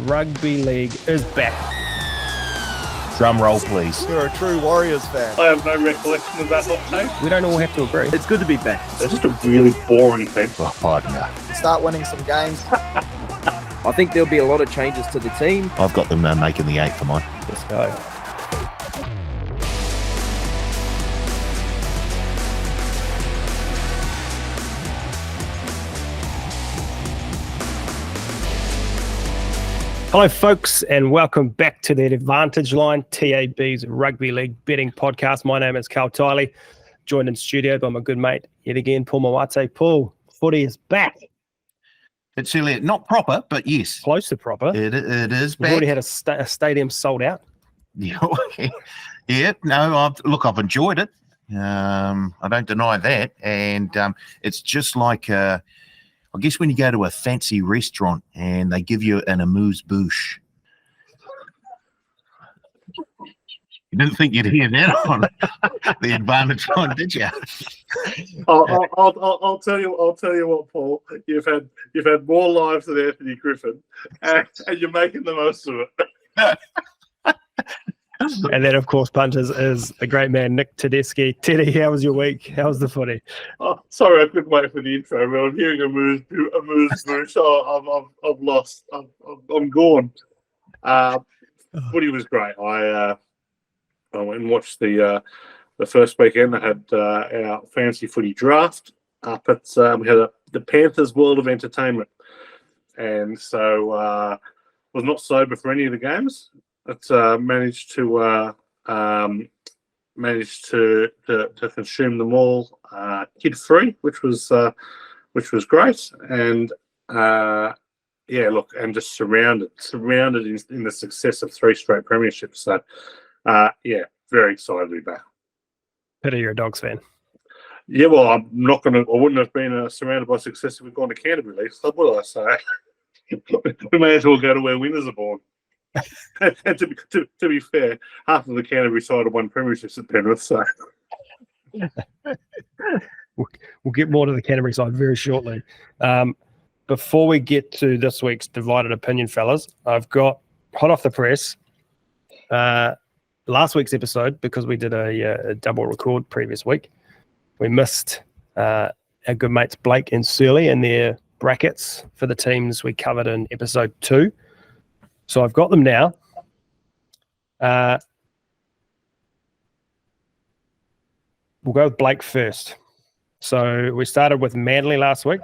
Rugby League is back. Drum roll, please. You're a true Warriors fan. I have no recollection of that hot take. We don't all have to agree. It's good to be back. It's just a really boring team. Oh, no. Start winning some games. I think there'll be a lot of changes to the team. I've got them making the 8 for mine. Let's go. Hello, folks, and welcome back to the Advantage Line, TAB's Rugby League betting podcast. My name is Karl, joined in studio by my good mate, yet again, Paul Mawate. Paul, footy is back. It's really not proper, but yes. Close to proper. It is We've back. already had a stadium sold out. Yeah, no, I've enjoyed it. I don't deny that. And it's just like, I guess when you go to a fancy restaurant and they give you an amuse-bouche. You didn't think you'd hear that on the Advantage Line, did you? I'll tell you what, Paul. You've had more lives than Anthony Griffin, and you're making the most of it. And then, of course, punters is the great man, Nick Tedeschi. Teddy, how was your week? How was the footy? Oh, sorry, I couldn't wait for the intro. But I'm hearing amuse-bouche. Oh, I've lost. I'm gone. Footy was great. I went and watched the first weekend. I had our fancy footy draft up at we had the Panthers World of Entertainment, and so was not sober for any of the games. But managed to consume them all kid free, which was great, and and just surrounded in the success of 3 straight premierships. So very excited to be back. Pity you're a Dogs fan. Yeah, well, I wouldn't have been surrounded by success if we'd gone to Canterbury League, so would I say? We may as well go to where winners are born. And to be fair, half of the Canterbury side have won premierships at Penrith, so we'll get more to the Canterbury side very shortly. Before we get to this week's divided opinion, fellas, I've got hot off the press last week's episode, because we did a double record previous week. We missed our good mates Blake and Surly and their brackets for the teams we covered in episode 2. So I've got them now. We'll go with Blake first. So we started with Manly last week.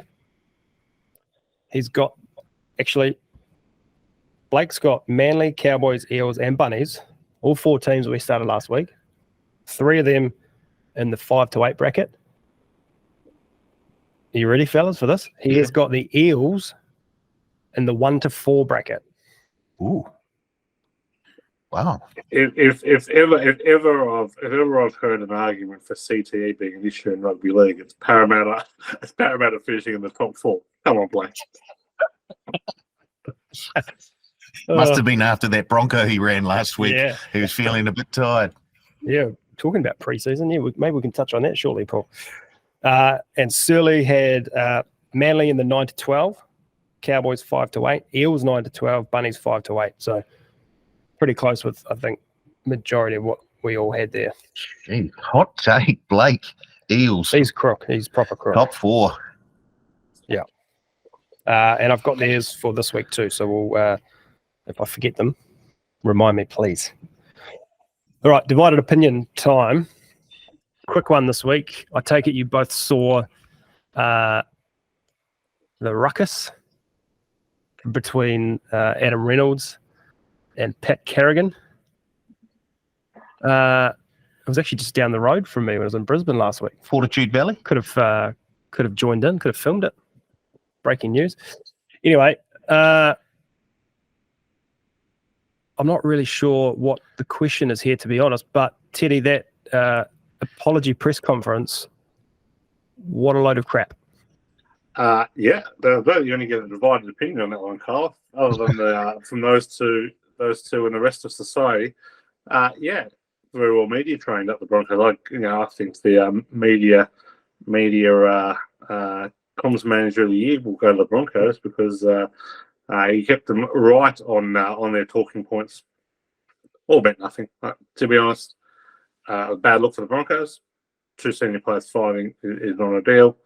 Blake's got Manly, Cowboys, Eels, and Bunnies. All 4 teams we started last week. 3 of them in the 5 to 8 bracket. Are you ready, fellas, for this? He has got the Eels in the 1 to 4 bracket. Ooh. Wow. If ever I've heard an argument for CTE being an issue in rugby league, it's Parramatta. It's Parramatta finishing in the top 4. Come on, Blake. Must have been after that Bronco he ran last week. Yeah. He was feeling a bit tired. Yeah, talking about preseason. Yeah, maybe we can touch on that shortly, Paul. And Surly had Manly in the 9 to 12. Cowboys 5 to 8, Eels 9 to 12, Bunnies 5 to 8. So pretty close with, I think, majority of what we all had there. Gee, hot take, Blake. Eels. He's crook. He's proper crook. Top 4. Yeah. And I've got theirs for this week too. So we'll, if I forget them, remind me, please. All right, divided opinion time. Quick one this week. I take it you both saw the ruckus between Adam Reynolds and Pat Carrigan. It was actually just down the road from me when I was in Brisbane last week. Fortitude Valley? Could have joined in, could have filmed it. Breaking news. Anyway, I'm not really sure what the question is here, to be honest, but Teddy, that apology press conference, what a load of crap. You only get a divided opinion on that one, Karl. Other than from those two and the rest of society, very well media trained at the Broncos. I think the media comms manager of the year will go to the Broncos because He kept them right on their talking points. All about nothing, to be honest. A bad look for the Broncos. 2 senior players fighting is not ideal.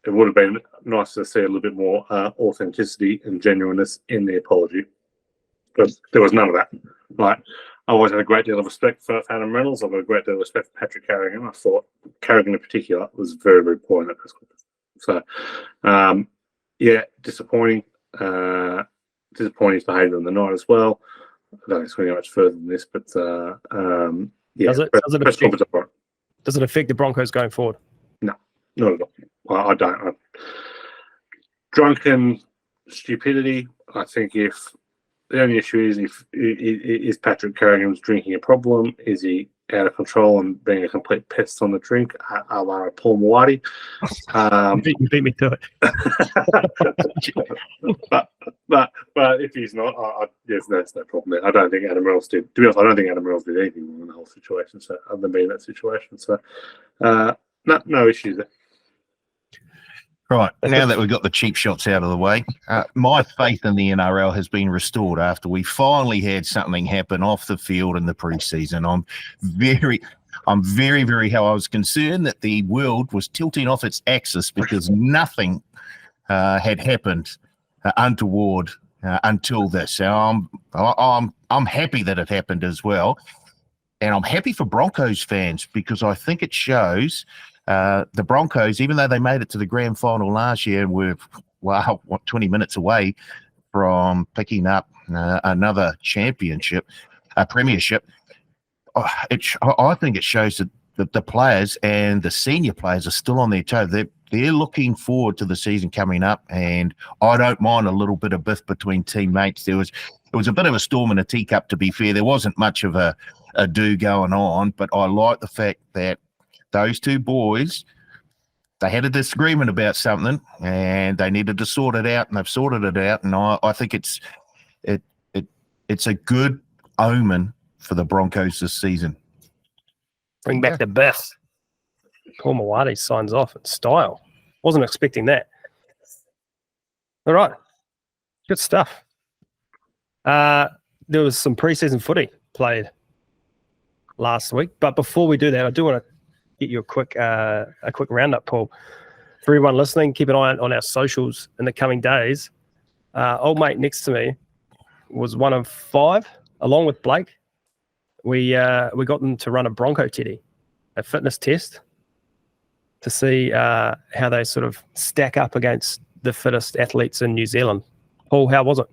It would have been nice to see a little bit more authenticity and genuineness in the apology. But there was none of that. Like, I always had a great deal of respect for Adam Reynolds. I've got a great deal of respect for Patrick Carrigan. I thought Carrigan in particular was very, very poor in that press conference. So, yeah, disappointing. Disappointing behaviour on the night as well. I don't think it's going to go much further than this, but yeah. Does it affect the Broncos going forward? No, not at all. I don't. Drunken stupidity. I think if the only issue is Patrick Carrigan's drinking a problem? Is he out of control and being a complete pest on the drink, a la Paul Mawadi? You beat me to it. but if he's not, yes, that's no problem there. I don't think Adam Reynolds did. To be honest, I don't think Adam Reynolds did anything wrong in the whole situation. So other than being in that situation, so no issues there. Right, now that we've got the cheap shots out of the way, my faith in the NRL has been restored after we finally had something happen off the field in the preseason. I'm very, very how I was concerned that the world was tilting off its axis because nothing had happened untoward until this. So I'm happy that it happened as well, and I'm happy for Broncos fans because I think it shows. The Broncos, even though they made it to the grand final last year and were, 20 minutes away from picking up another championship, a premiership, I think it shows that the players and the senior players are still on their toes. They're looking forward to the season coming up, and I don't mind a little bit of biff between teammates. It was a bit of a storm in a teacup, to be fair. There wasn't much of a do going on, but I like the fact that those two boys, they had a disagreement about something and they needed to sort it out, and they've sorted it out. And I think it's a good omen for the Broncos this season. Bring back the best. Paul Mawadi signs off in style. Wasn't expecting that. All right. Good stuff. There was some preseason footy played last week. But before we do that, I do want to get you a quick roundup, Paul. For everyone listening, keep an eye on our socials in the coming days. Old mate next to me was one of 5, along with Blake. We got them to run a Bronco Teddy, a fitness test, to see how they sort of stack up against the fittest athletes in New Zealand. Paul, how was it?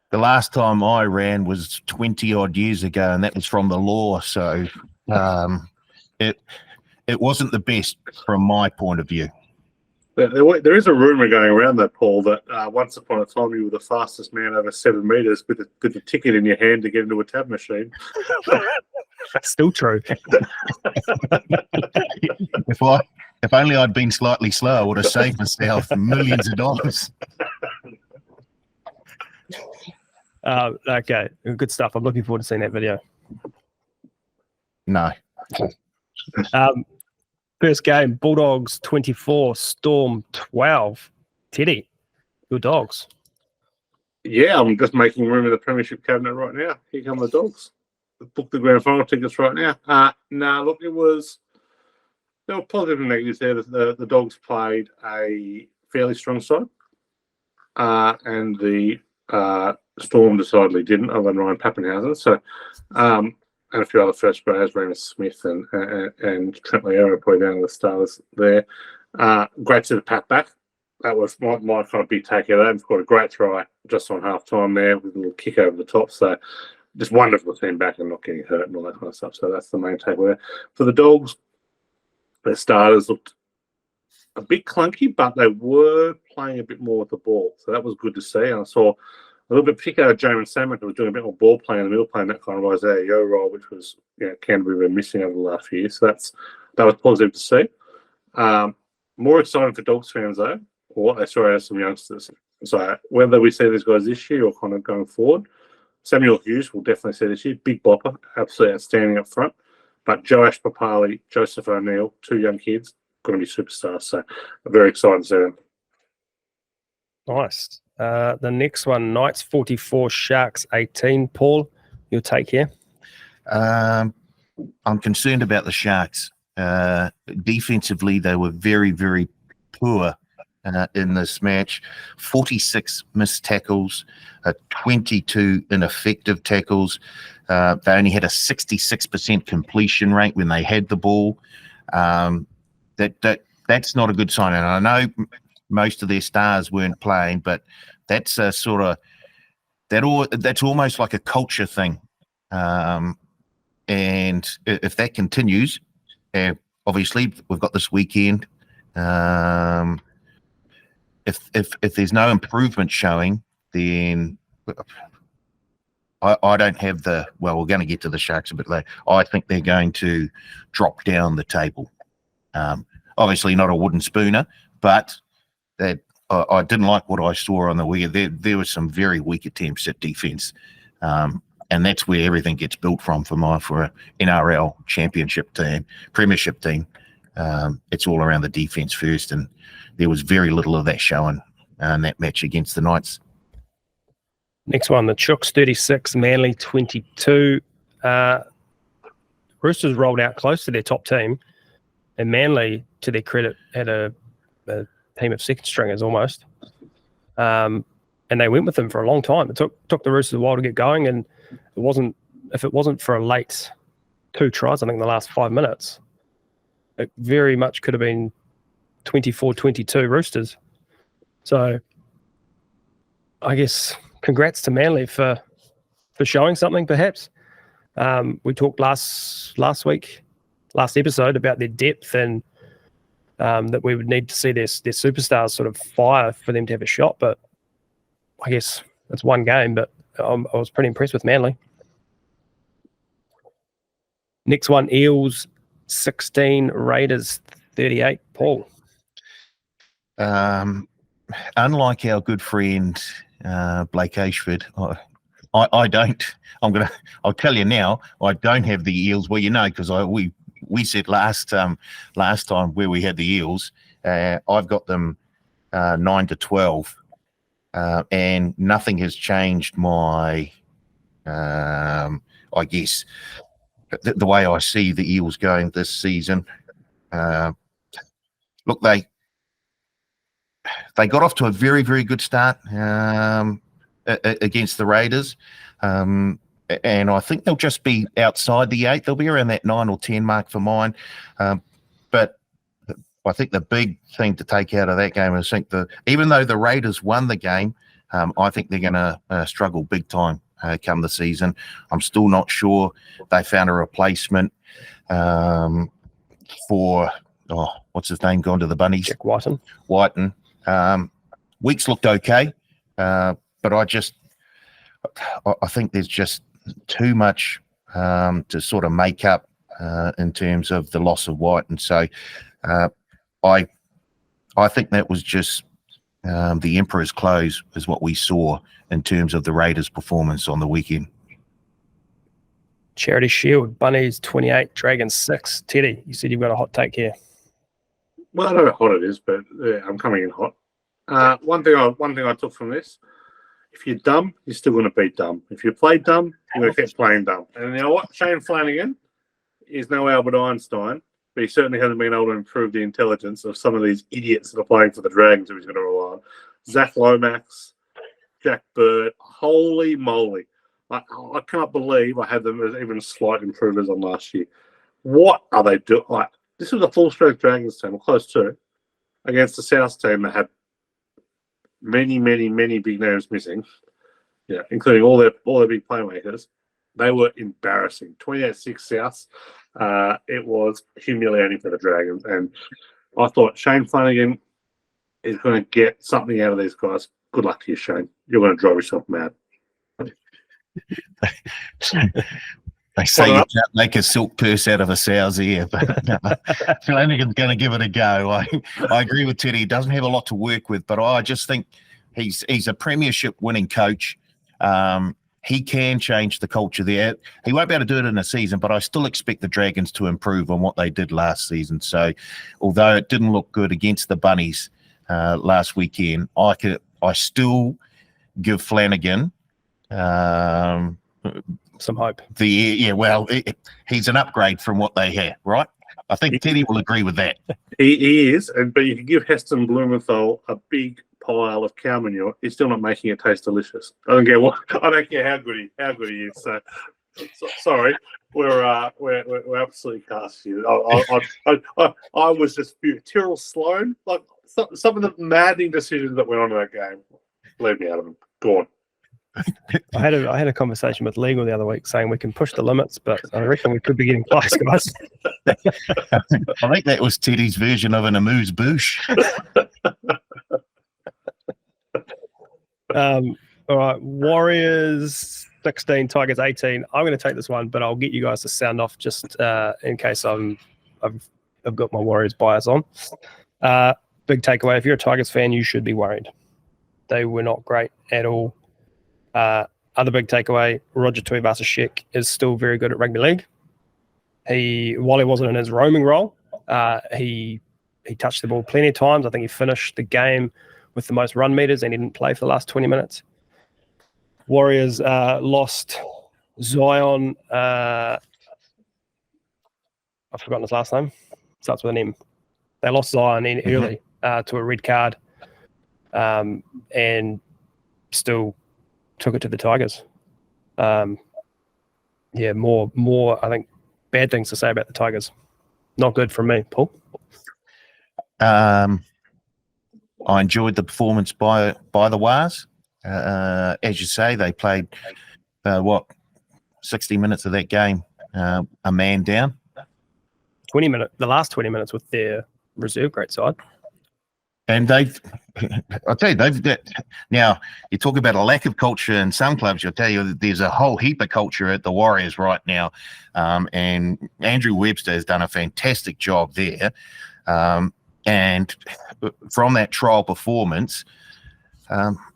The last time I ran was 20 odd years ago, and that was from the law. So it wasn't the best from my point of view. There is a rumor going around though, Paul, that once upon a time you were the fastest man over 7 meters with a ticket in your hand to get into a tab machine. That's still true. If only I'd been slightly slower, I would have saved myself millions of dollars. Okay, good stuff. I'm looking forward to seeing that video. No. First game, Bulldogs 24, Storm 12. Teddy, your Dogs. Yeah, I'm just making room in the premiership cabinet right now. Here come the Dogs. Book the grand final tickets right now. Look, there were positive and negatives there. The Dogs played a fairly strong side, and the Storm decidedly didn't, other than Ryan Pappenhausen. So, and a few other first graders, Remus Smith and Trent Leero probably down to the stars there. Great to the pat back. That was my kind of big take out of that. We've got a great try just on half time there with a little kick over the top. So just wonderful to see him back and not getting hurt and all that kind of stuff. So that's the main takeaway there. For the Dogs, their starters looked a bit clunky, but they were playing a bit more with the ball. So that was good to see. And I saw a little bit particularly Jamin Salmon, who was doing a bit more ball play in the middle, playing that kind of Isaiah Yo role, which was Canterbury were missing over the last few years. So that was positive to see. More exciting for Dogs fans though, or what they saw as some youngsters. So whether we see these guys this year or kind of going forward, Samuel Hughes will definitely see this year. Big bopper, absolutely outstanding up front. But Joash Papali, Joseph O'Neill, 2 young kids, going to be superstars. So I'm very excited to see them. Nice. The next one, Knights 44, Sharks 18. Paul, your take here? I'm concerned about the Sharks. Defensively, they were very, very poor in this match. 46 missed tackles, 22 ineffective tackles. They only had a 66% completion rate when they had the ball. That's not a good sign. And I know most of their stars weren't playing, but that's a sort of that's almost like a culture thing. And if that continues, obviously we've got this weekend. If there's no improvement showing, then I don't have we're going to get to the Sharks a bit later. I think they're going to drop down the table. Obviously not a wooden spooner, but that I didn't like what I saw on the weekend. There were some very weak attempts at defence, and that's where everything gets built from for an NRL championship team, premiership team. It's all around the defence first, and there was very little of that showing in that match against the Knights. Next one, the Chooks 36, Manly 22. Roosters rolled out close to their top team, and Manly, to their credit, had a team of second stringers almost. And they went with them for a long time. It took the Roosters a while to get going, and if it wasn't for a late 2 tries, I think in the last 5 minutes, it very much could have been 24-22 Roosters. So I guess congrats to Manly for showing something, perhaps. We talked last episode about their depth and that we would need to see their superstars sort of fire for them to have a shot. But I guess it's one game, but I was pretty impressed with Manly. Next one, Eels 16, Raiders 38. Paul. Unlike our good friend Blake Ashford, I don't. I'll tell you now. I don't have the Eels. Well, because we said last time where we had the Eels. I've got them 9-12, and nothing has changed my. I guess the way I see the Eels going this season. Look, they got off to a very, very good start against the Raiders. And I think they'll just be outside the 8. They'll be around that 9 or 10 mark for mine. But I think the big thing to take out of that game is even though the Raiders won the game, I think they're going to struggle big time come the season. I'm still not sure they found a replacement for what's his name gone to the Bunnies? Jack Whiten. Weeks looked okay, but I think there's just too much to sort of make up in terms of the loss of White, and so I think that was just the Emperor's clothes is what we saw in terms of the Raiders' performance on the weekend. Charity Shield, Bunnies 28, Dragons 6. Teddy, you said you've got a hot take here. Well, I don't know how hot it is, but I'm coming in hot. One thing I took from this: if you're dumb, you're still going to be dumb. If you play dumb, you're going to keep playing dumb. And you know what? Shane Flanagan is no Albert Einstein, but he certainly hasn't been able to improve the intelligence of some of these idiots that are playing for the Dragons who he's going to rely on. Zach Lomax, Jack Bird, holy moly. I can't believe I had them as even slight improvers on last year. What are they doing? This was a full-strength Dragons team, or close to, against the South team that had many, many, many big names missing, including all their big playmakers. They were embarrassing. 28-6 South. It was humiliating for the Dragons, and I thought Shane Flanagan is going to get something out of these guys. Good luck to you, Shane. You're going to drive yourself mad. They say you can't make a silk purse out of a sow's ear, but Flanagan's going to give it a go. I agree with Teddy. He doesn't have a lot to work with, but I just think he's a premiership winning coach. He can change the culture there. He won't be able to do it in a season, but I still expect the Dragons to improve on what they did last season. So although it didn't look good against the Bunnies last weekend, I still give Flanagan Some hope. he's an upgrade from what they had, right? I think Teddy will agree with that. He is, but you can give Heston Blumenthal a big pile of cow manure. He's still not making it taste delicious. I don't care how good he is. So sorry, we're absolutely cast here. I was just Tyrrell Sloan, like some of the maddening decisions that went on in that game. Leave me out of them. Go on. I had a conversation with legal the other week saying we can push the limits, but I reckon we could be getting close, guys. I think that was Teddy's version of an amuse bouche. All right, Warriors 16, Tigers 18. I'm going to take this one, but I'll get you guys to sound off just in case I've got my Warriors bias on. Big takeaway: if you're a Tigers fan, you should be worried. They were not great at all. Other big takeaway: Roger Tuivasa-Sheck is still very good at rugby league. While he wasn't in his roaming role, he touched the ball plenty of times. I think he finished the game with the most run meters, and he didn't play for the last 20 minutes. Warriors lost Zion. I've forgotten his last name. Starts with an M. They lost Zion early to a red card, and still took it to the Tigers. More I think bad things to say about the Tigers. Not good from me, Paul. I enjoyed the performance by the Wars. As you say, they played 60 minutes of that game, a man down. 20 minutes, the last 20 minutes with their reserve grade side. And I'll tell you, now you talk about a lack of culture in some clubs. I'll tell you that there's a whole heap of culture at the Warriors right now. And Andrew Webster has done a fantastic job there. And from that trial performance,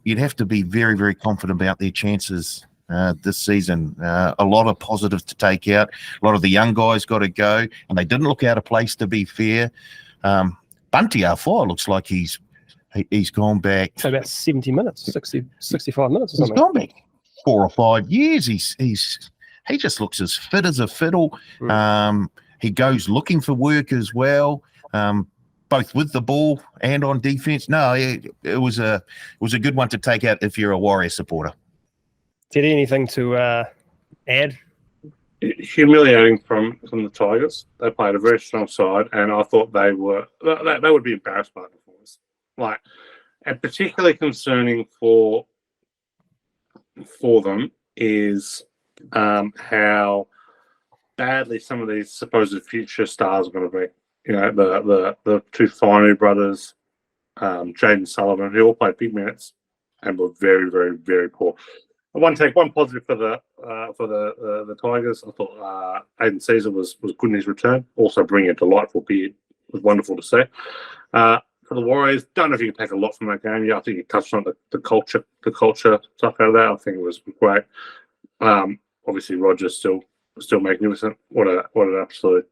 you'd have to be very, very confident about their chances this season. A lot of positives to take out. A lot of the young guys got to go, and they didn't look out of place, to be fair. Bunty R4 looks like he's gone back. So about 70 minutes, 65 minutes or something. He's gone back 4 or 5 years. He just looks as fit as a fiddle. He goes looking for work as well, both with the ball and on defense. No, it was a good one to take out if you're a Warrior supporter. Teddy, anything to add? Humiliating from the Tigers. They played a very strong side, and I thought they would be embarrassed by the performance. And particularly concerning for them is how badly some of these supposed future stars are going to be. You know, the two Finey brothers, Jaden Sullivan, who all played big minutes and were very, very, very poor. One positive for the Tigers. I thought Aiden Caesar was good in his return. Also bringing a delightful beard. It was wonderful to see. For the Warriors, don't know if you can take a lot from that game. Yeah, I think you touched on the culture stuff out of that. I think it was great. Obviously, Roger's still magnificent. What an absolute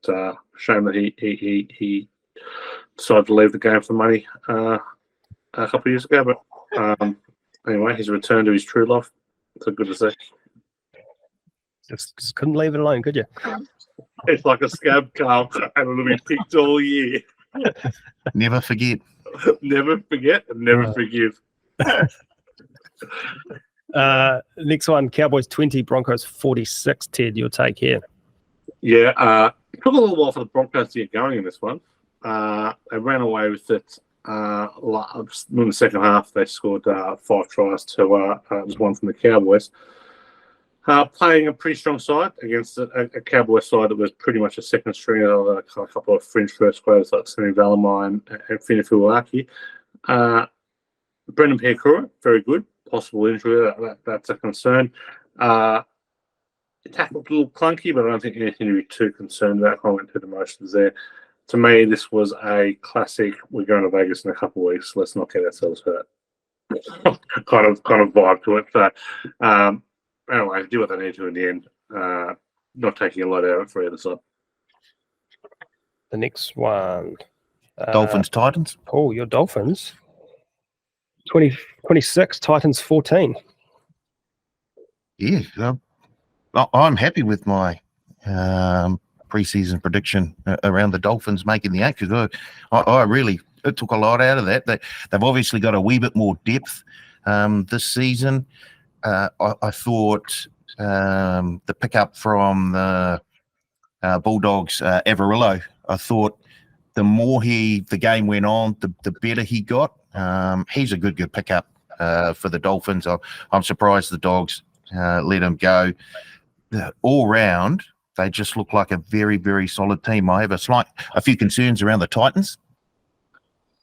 shame that he decided to leave the game for money a couple of years ago. But anyway, his return to his true love. So good to see. Just couldn't leave it alone, could you? It's like a scab, Karl, and it'll be picked all year. Never forget. Never forget and never forgive. Next one, Cowboys 20, Broncos 46. Ted, your take here. Yeah, it took a little while for the Broncos to get going in this one. They ran away with it. In the second half, they scored 5 tries to was one from the Cowboys. Playing a pretty strong side against a Cowboys side that was pretty much a second string of a couple of fringe first graders like Sammy Valamine and Finifuaki. Brendan Piakura, very good. Possible injury, that's a concern. It tackled a little clunky, but I don't think anything to be too concerned about. I went through the motions there. To me, this was a classic. We're going to Vegas in a couple of weeks. Let's not get ourselves hurt. kind of vibe to it. So, anyway, do what they need to in the end. Not taking a lot out of it for either side. The next one, Dolphins Titans. Oh, your Dolphins. 24 26, Titans 14. Yeah, I'm happy with my preseason prediction around the Dolphins making the 8 because I really it took a lot out of that. They've obviously got a wee bit more depth this season. I thought the pickup from the Bulldogs, Averillo, I thought the more the game went on, the better he got. He's a good pickup for the Dolphins. I'm surprised the Dogs let him go. All round, they just look like a very, very solid team. I have a few concerns around the Titans.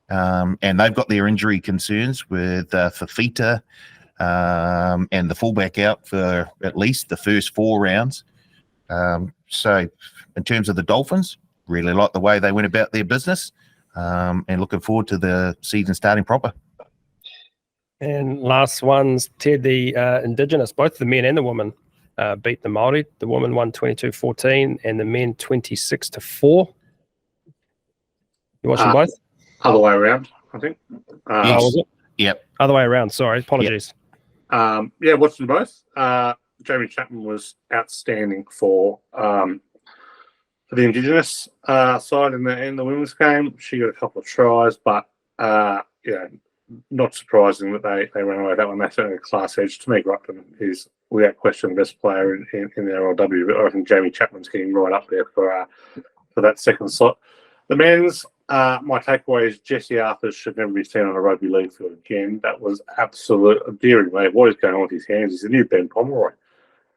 And they've got their injury concerns with Fafita and the fullback out for at least the first 4 rounds. So in terms of the Dolphins, really like the way they went about their business and looking forward to the season starting proper. And last one's Ted, the Indigenous, both the men and the women beat the Māori. The women won 22-14 and the men 26-4. You watching both? Other way around, I think. Yes. Was it? Yep. Other way around, sorry. Apologies. Yeah, watching both. Jamie Chapman was outstanding for the Indigenous side in the women's game. She got a couple of tries, but not surprising that they ran away with that one. They certainly a class edge. To me, Ruckman is without question the best player in the NRLW. But I think Jamie Chapman's getting right up there for that second slot. The men's, my takeaway is Jesse Arthur should never be seen on a rugby league field again. That was absolute dearing, mate. What is going on with his hands? He's the new Ben Pomeroy.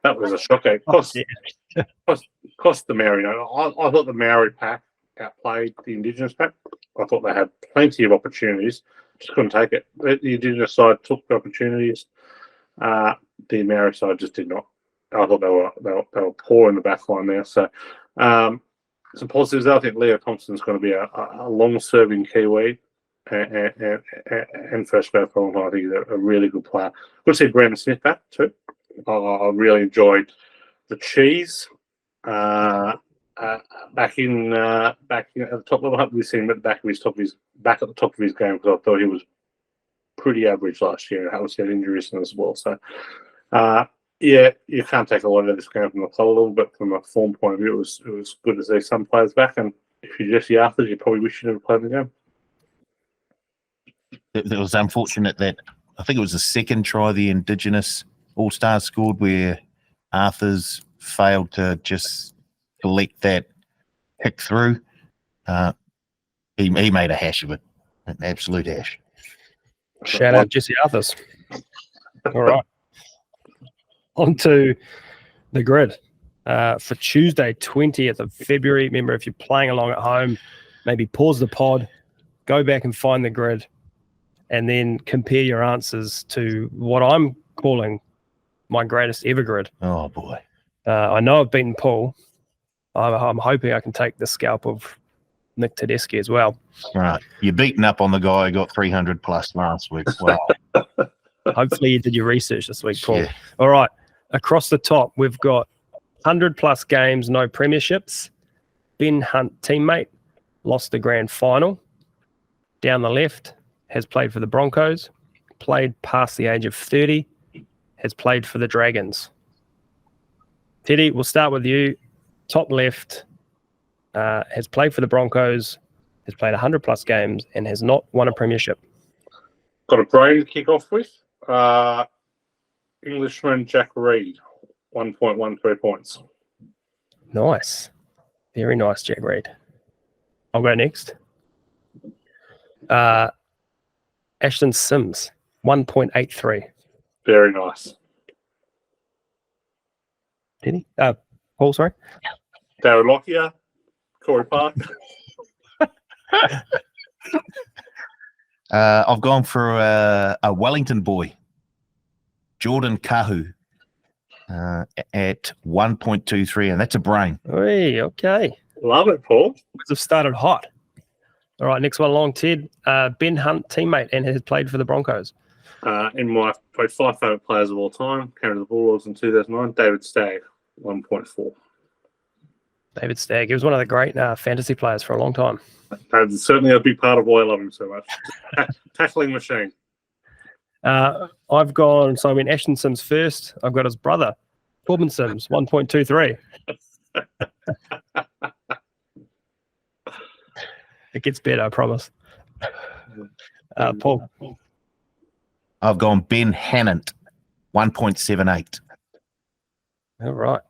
That was a shocker. Cost the Maori. I thought the Maori pack outplayed the Indigenous pack. I thought they had plenty of opportunities. Just couldn't take it. The Indigenous side took the opportunities. The Maori side just did not. I thought they were poor in the back line there. So some positives. I think Leo Thompson's going to be a long-serving Kiwi and first grade for a long time. I think he's a really good player. Good to see Brandon Smith back too. I really enjoyed the cheese back at the top level. I haven't really seen him at the back at the top of his game because I thought he was pretty average last year. And obviously had injuries as well. So you can't take a lot of this game from the club level, but from a form point of view, it was good to see some players back. And if you're Jesse Arthur, you probably wish you never played the game. It was unfortunate that I think it was the second try the Indigenous All-Stars scored where Arthur's failed to just collect that kick through. He made a hash of it, an absolute hash. Shout out Jesse Arthurs. All right. On to the grid for Tuesday, 20th of February. Remember, if you're playing along at home, maybe pause the pod, go back and find the grid, and then compare your answers to what I'm calling my greatest ever grid. Oh, boy. I know I've beaten Paul. I'm hoping I can take the scalp of Nick Tedeschi as well. Right. You're beating up on the guy who got 300 plus last week. Wow. Hopefully you did your research this week, Paul. Yeah. All right. Across the top, we've got 100 plus games, no premierships. Ben Hunt, teammate, lost the grand final. Down the left, has played for the Broncos, played past the age of 30, has played for the Dragons. Teddy, we'll start with you. Top left, has played for the Broncos, has played 100 plus games, and has not won a premiership. Got a brain to kick off with. Englishman Jack Reed, 1.13 points. Nice. Very nice, Jack Reed. I'll go next. Ashton Sims, 1.83. Very nice. Did he? Paul, sorry. Darren Lockyer, Corey Park. I've gone for a Wellington boy, Jordan Kahu, at 1.23, and that's a brain. Hey, okay. Love it, Paul. We've started hot. All right, next one along, Ted. Ben Hunt, teammate, and has played for the Broncos. In my 5 favourite players of all time, came to the Bulldogs in 2009, David Stagg, 1.4. David Stagg. He was one of the great fantasy players for a long time. That's certainly a big part of why I love him so much. Tackling machine. I've gone, so I went Ashton Sims first. I've got his brother, Corbin Sims, 1.23. It gets better, I promise. Paul. I've gone Ben Hannant, 1.78. All right.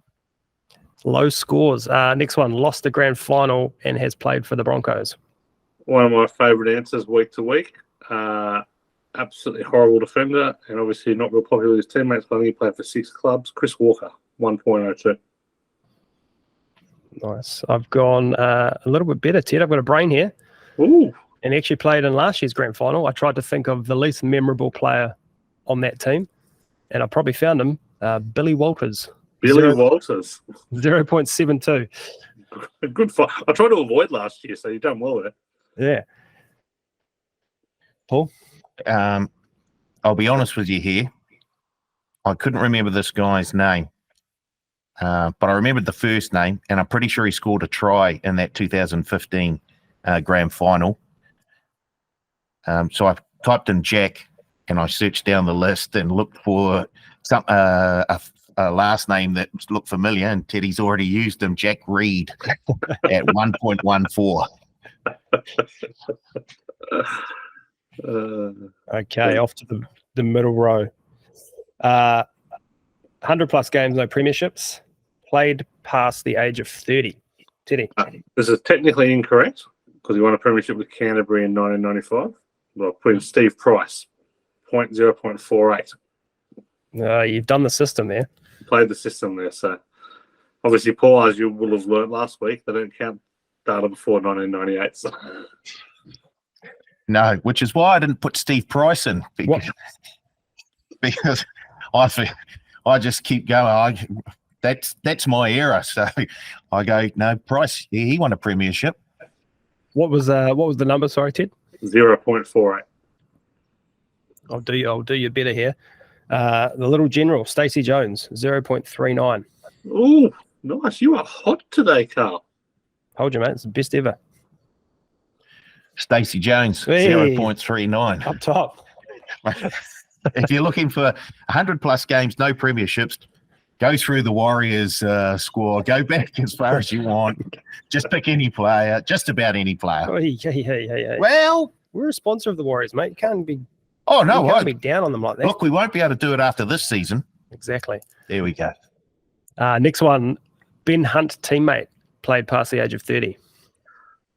Low scores. Next one, lost the grand final and has played for the Broncos. One of my favourite answers week to week. Absolutely horrible defender, and obviously not real popular with his teammates. But I think he played for 6 clubs. Chris Walker, 1.02. Nice. I've gone a little bit better, Ted. I've got a brain here. Ooh. And actually played in last year's grand final. I tried to think of the least memorable player on that team, and I probably found him, Billy Walters. Walters. 0.72. Good fight. I tried to avoid last year, so you've done well there. Yeah. Paul? I'll be honest with you here. I couldn't remember this guy's name, but I remembered the first name, and I'm pretty sure he scored a try in that 2015 grand final. So I typed in Jack, and I searched down the list and looked for some a last name that looked familiar, and Teddy's already used him, Jack Reed, at 1.14. Okay, off to the middle row. 100 plus games, no premierships. Played past the age of 30. Teddy. This is technically incorrect because he won a premiership with Canterbury in 1995. Well, put in Steve Price, 0.48. You've done the system there. Played the system there. So obviously, Paul, as you will have learnt last week, they don't count data before 1998. So. No, which is why I didn't put Steve Price in because I just keep going. That's my era. So I go, no, Price, he won a premiership. What was the number? Sorry, Ted. 0.48. I'll do you better here. The little general, Stacey Jones, 0.39. Ooh, nice. You are hot today, Karl. Told you, mate. It's the best ever. Stacey Jones, Hey. 0.39. Up top. If you're looking for 100 plus games, no premierships, go through the Warriors score. Go back as far as you want. Just pick any player, just about any player. Oh, hey. Well, We're a sponsor of the Warriors, mate. You can't be be down on them like that. Look, we won't be able to do it after this season. Exactly. There we go. Next one, Ben Hunt teammate, played past the age of 30.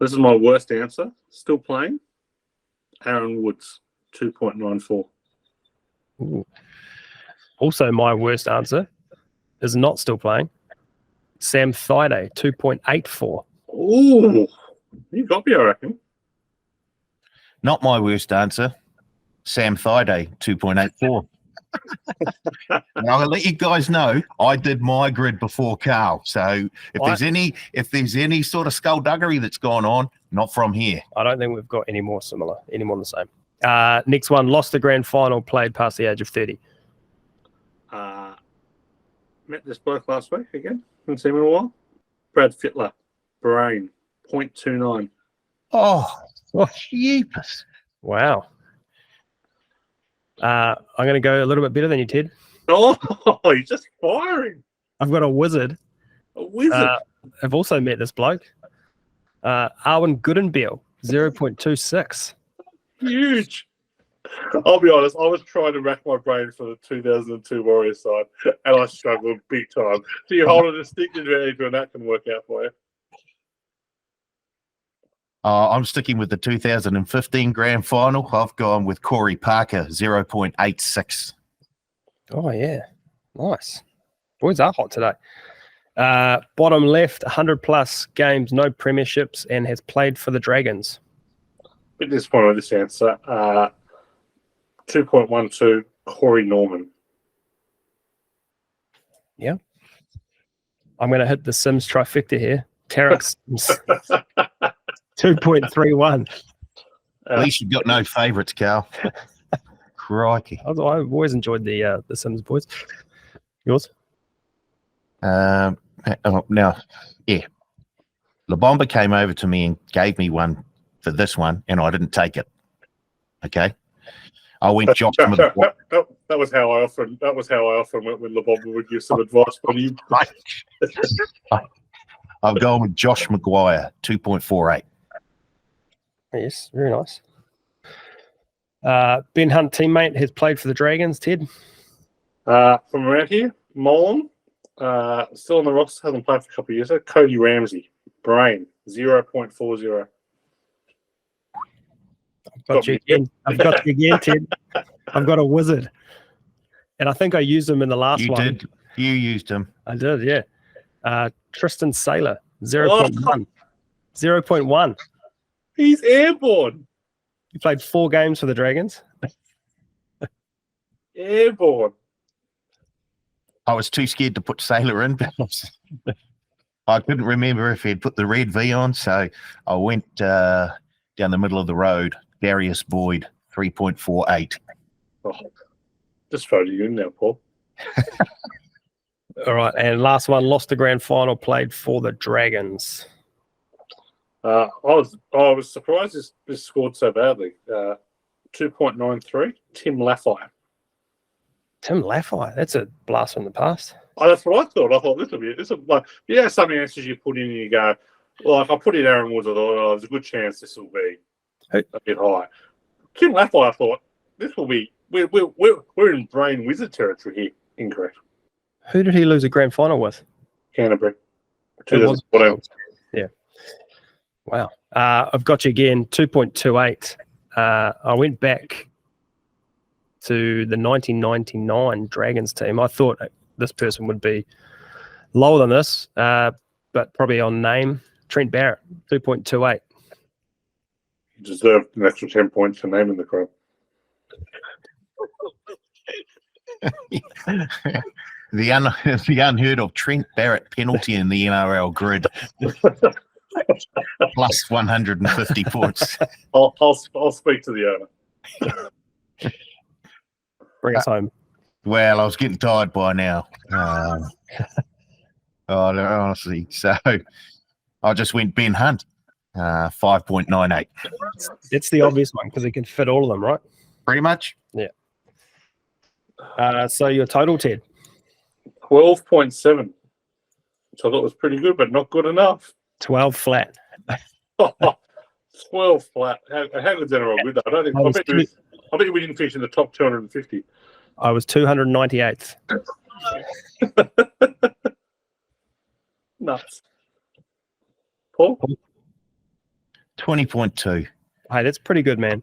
This is my worst answer. Still playing. Aaron Woods, 2.94. Ooh. Also, my worst answer is not still playing. Sam Thaiday, 2.84. Ooh, you got me, I reckon. Not my worst answer. Sam Thaiday, 2.84. And I'll let you guys know I did my grid before Karl. So if there's any sort of skullduggery that's gone on, not from here. I don't think we've got any more the same. Next one, lost the grand final, played past the age of 30. Met this bloke last week again. Haven't seen him in a while. Brad Fittler, Bahrain, 0.29. Oh, jeepers. Wow. I'm going to go a little bit better than you, Ted. Oh, you're just firing. I've got a wizard. A wizard. I've also met this bloke. Arwen Goodenbeal, 0.26. Huge. I'll be honest, I was trying to rack my brain for the 2002 Warriors side, and I struggled big time. So you hold a distinct advantage when that can work out for you. I'm sticking with the 2015 grand final. I've gone with Corey Parker, 0.86. Oh, yeah. Nice. Boys are hot today. Bottom left, 100 plus games, no premierships, and has played for the Dragons. Bit disappointed with this answer. 2.12, Corey Norman. Yeah. I'm going to hit the Sims trifecta here. Tarek Sims, 2.31. At least you've got no favourites, Karl. Crikey. I've always enjoyed the Sims boys. Yours? Now, yeah. LaBomba came over to me and gave me one for this one, and I didn't take it. Okay. I went Josh McGuire. That was how I often went when LeBob would give some advice. But you, I've gone with Josh McGuire, 2.48. Yes, very nice. Ben Hunt teammate has played for the Dragons, Ted. from around here, Molan, still on the roster, hasn't played for a couple of years. Cody Ramsey, Brain, 0.40. I've got you again, Ted. I've got a wizard. And I think I used him in the last one. You did. You used him. I did, yeah. Tristan Saylor, 0.1. 0.1. He's airborne. He played 4 games for the Dragons. Airborne. I was too scared to put Sailor in, but I couldn't remember if he'd put the red V on, so I went down the middle of the road. Darius Boyd, 3.48. Oh, just voted you in now, Paul. All right, and last one, lost the grand final, played for the Dragons. I was surprised this scored so badly. 2.93. Tim Laffey. Tim Laffey, that's a blast from the past. Oh, that's what I thought. I thought this will be like some answers you put in and you go, well, if I put in Aaron Woods, I thought there's a good chance this will be a bit high. Tim Laffey, I thought this will be. We're in brain wizard territory here. Incorrect. Who did he lose a grand final with? Canterbury. Yeah. Wow. I've got you again, 2.28. I went back to the 1999 Dragons team. I thought this person would be lower than this, but probably on name. Trent Barrett, 2.28. You deserved an extra 10 points for naming the crowd. The unheard of Trent Barrett penalty in the NRL grid. Plus 150 points. I'll speak to the owner. Bring us home. Well, I was getting tired by now. Honestly. So I just went Ben Hunt, 5.98. It's the obvious one because he can fit all of them, right? Pretty much. Yeah. So your total, Ted? 12.7, which I thought was pretty good, but not good enough. 12 flat. 12 flat. How good's NRL Grid? I don't think. I bet we didn't finish in the top 250. I was 298th. Nuts. Paul? 20.2. Hey, that's pretty good, man.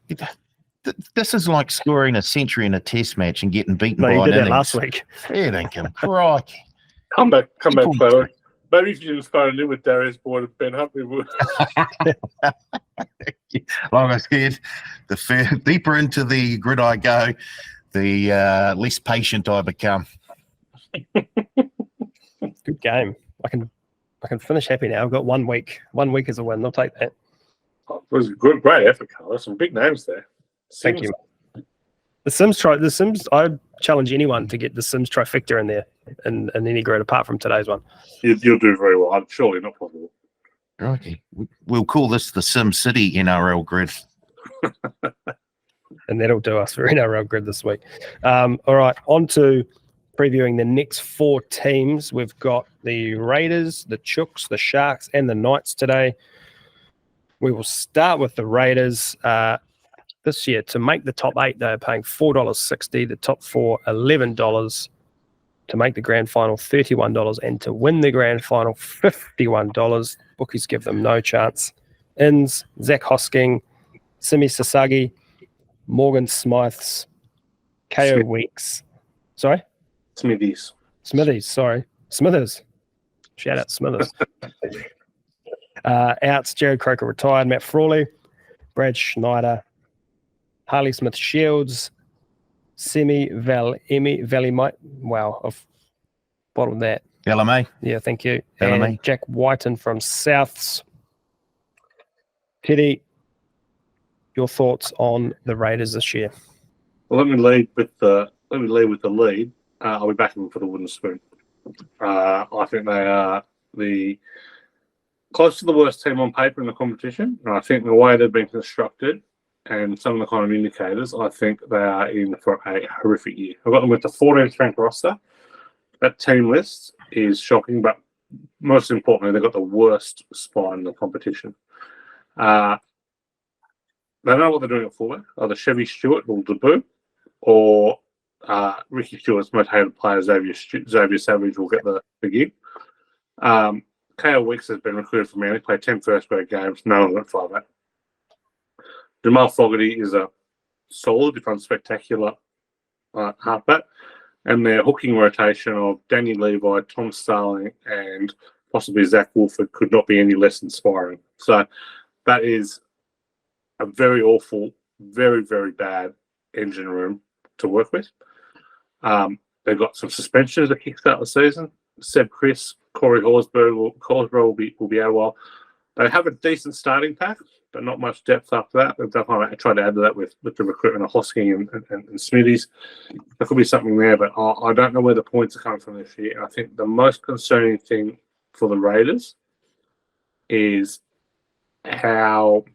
This is like scoring a century in a test match and getting beaten by you an did that innings. last week. Yeah, Lincoln. Crikey. Come back, Taylor. Maybe if you didn't phone in with Darius Boyd and Ben Hunt, we would. Like I said, the deeper into the grid I go, the less patient I become. Good game. I can finish happy now. I've got 1 week. 1 week is a win. I'll take that. Oh, it was a great effort, Karl. There's some big names there. Thank you. The Sims. I challenge anyone to get the Sims trifecta in there in any grid apart from today's one. You'll do very well. I'm surely not possible. Okay. We'll call this the Sim City NRL grid. And that'll do us for NRL grid this week. All right, on to previewing the next 4 teams. We've got the Raiders, the Chooks, the Sharks, and the Knights today. We will start with the Raiders. This year, to make the top 8, they're paying $4.60. The top 4, $11. To make the grand final, $31. And to win the grand final, $51. Bookies give them no chance. Inns, Zach Hosking, Simi Sasagi, Morgan Smythes, KO Weeks. Sorry? Smithies. Sorry. Smithers. Shout out Smithers. Outs, Jared Croker retired, Matt Frawley, Brad Schneider, Harley Smith Shields, Semi Valley Mike. Wow, I've bottomed that. LMA. Yeah, thank you. LMA. And Jack Whiten from Souths. Petty, your thoughts on the Raiders this year? Well, let me lead with the lead. I'll be backing them for the wooden spoon. I think they are the close to the worst team on paper in the competition. And I think the way they've been constructed and some of the kind of indicators, I think they are in for a horrific year. I've got them with the 14th ranked roster. That team list is shocking, but most importantly, they've got the worst spine in the competition. They don't know what they're doing at fullback. Either Chevy Stewart will debut, or Ricky Stewart's most hated player, Xavier Savage, will get the gig. Kale Weeks has been recruited for Manly, played 10 first grade games, none of them at 5'8". Jamal Fogarty is a solid, if unspectacular, halfback. And their hooking rotation of Danny Levi, Tom Starling, and possibly Zach Wolford could not be any less inspiring. So that is a very awful, very, very bad engine room to work with. They've got some suspensions that kickstart the season. Seb Chris, Corey Horsburgh will be out a while. They have a decent starting pack, but not much depth after that. They've definitely tried to add to that with the recruitment of Hosking and Smithies. There could be something there, but I don't know where the points are coming from this year. And I think the most concerning thing for the Raiders is how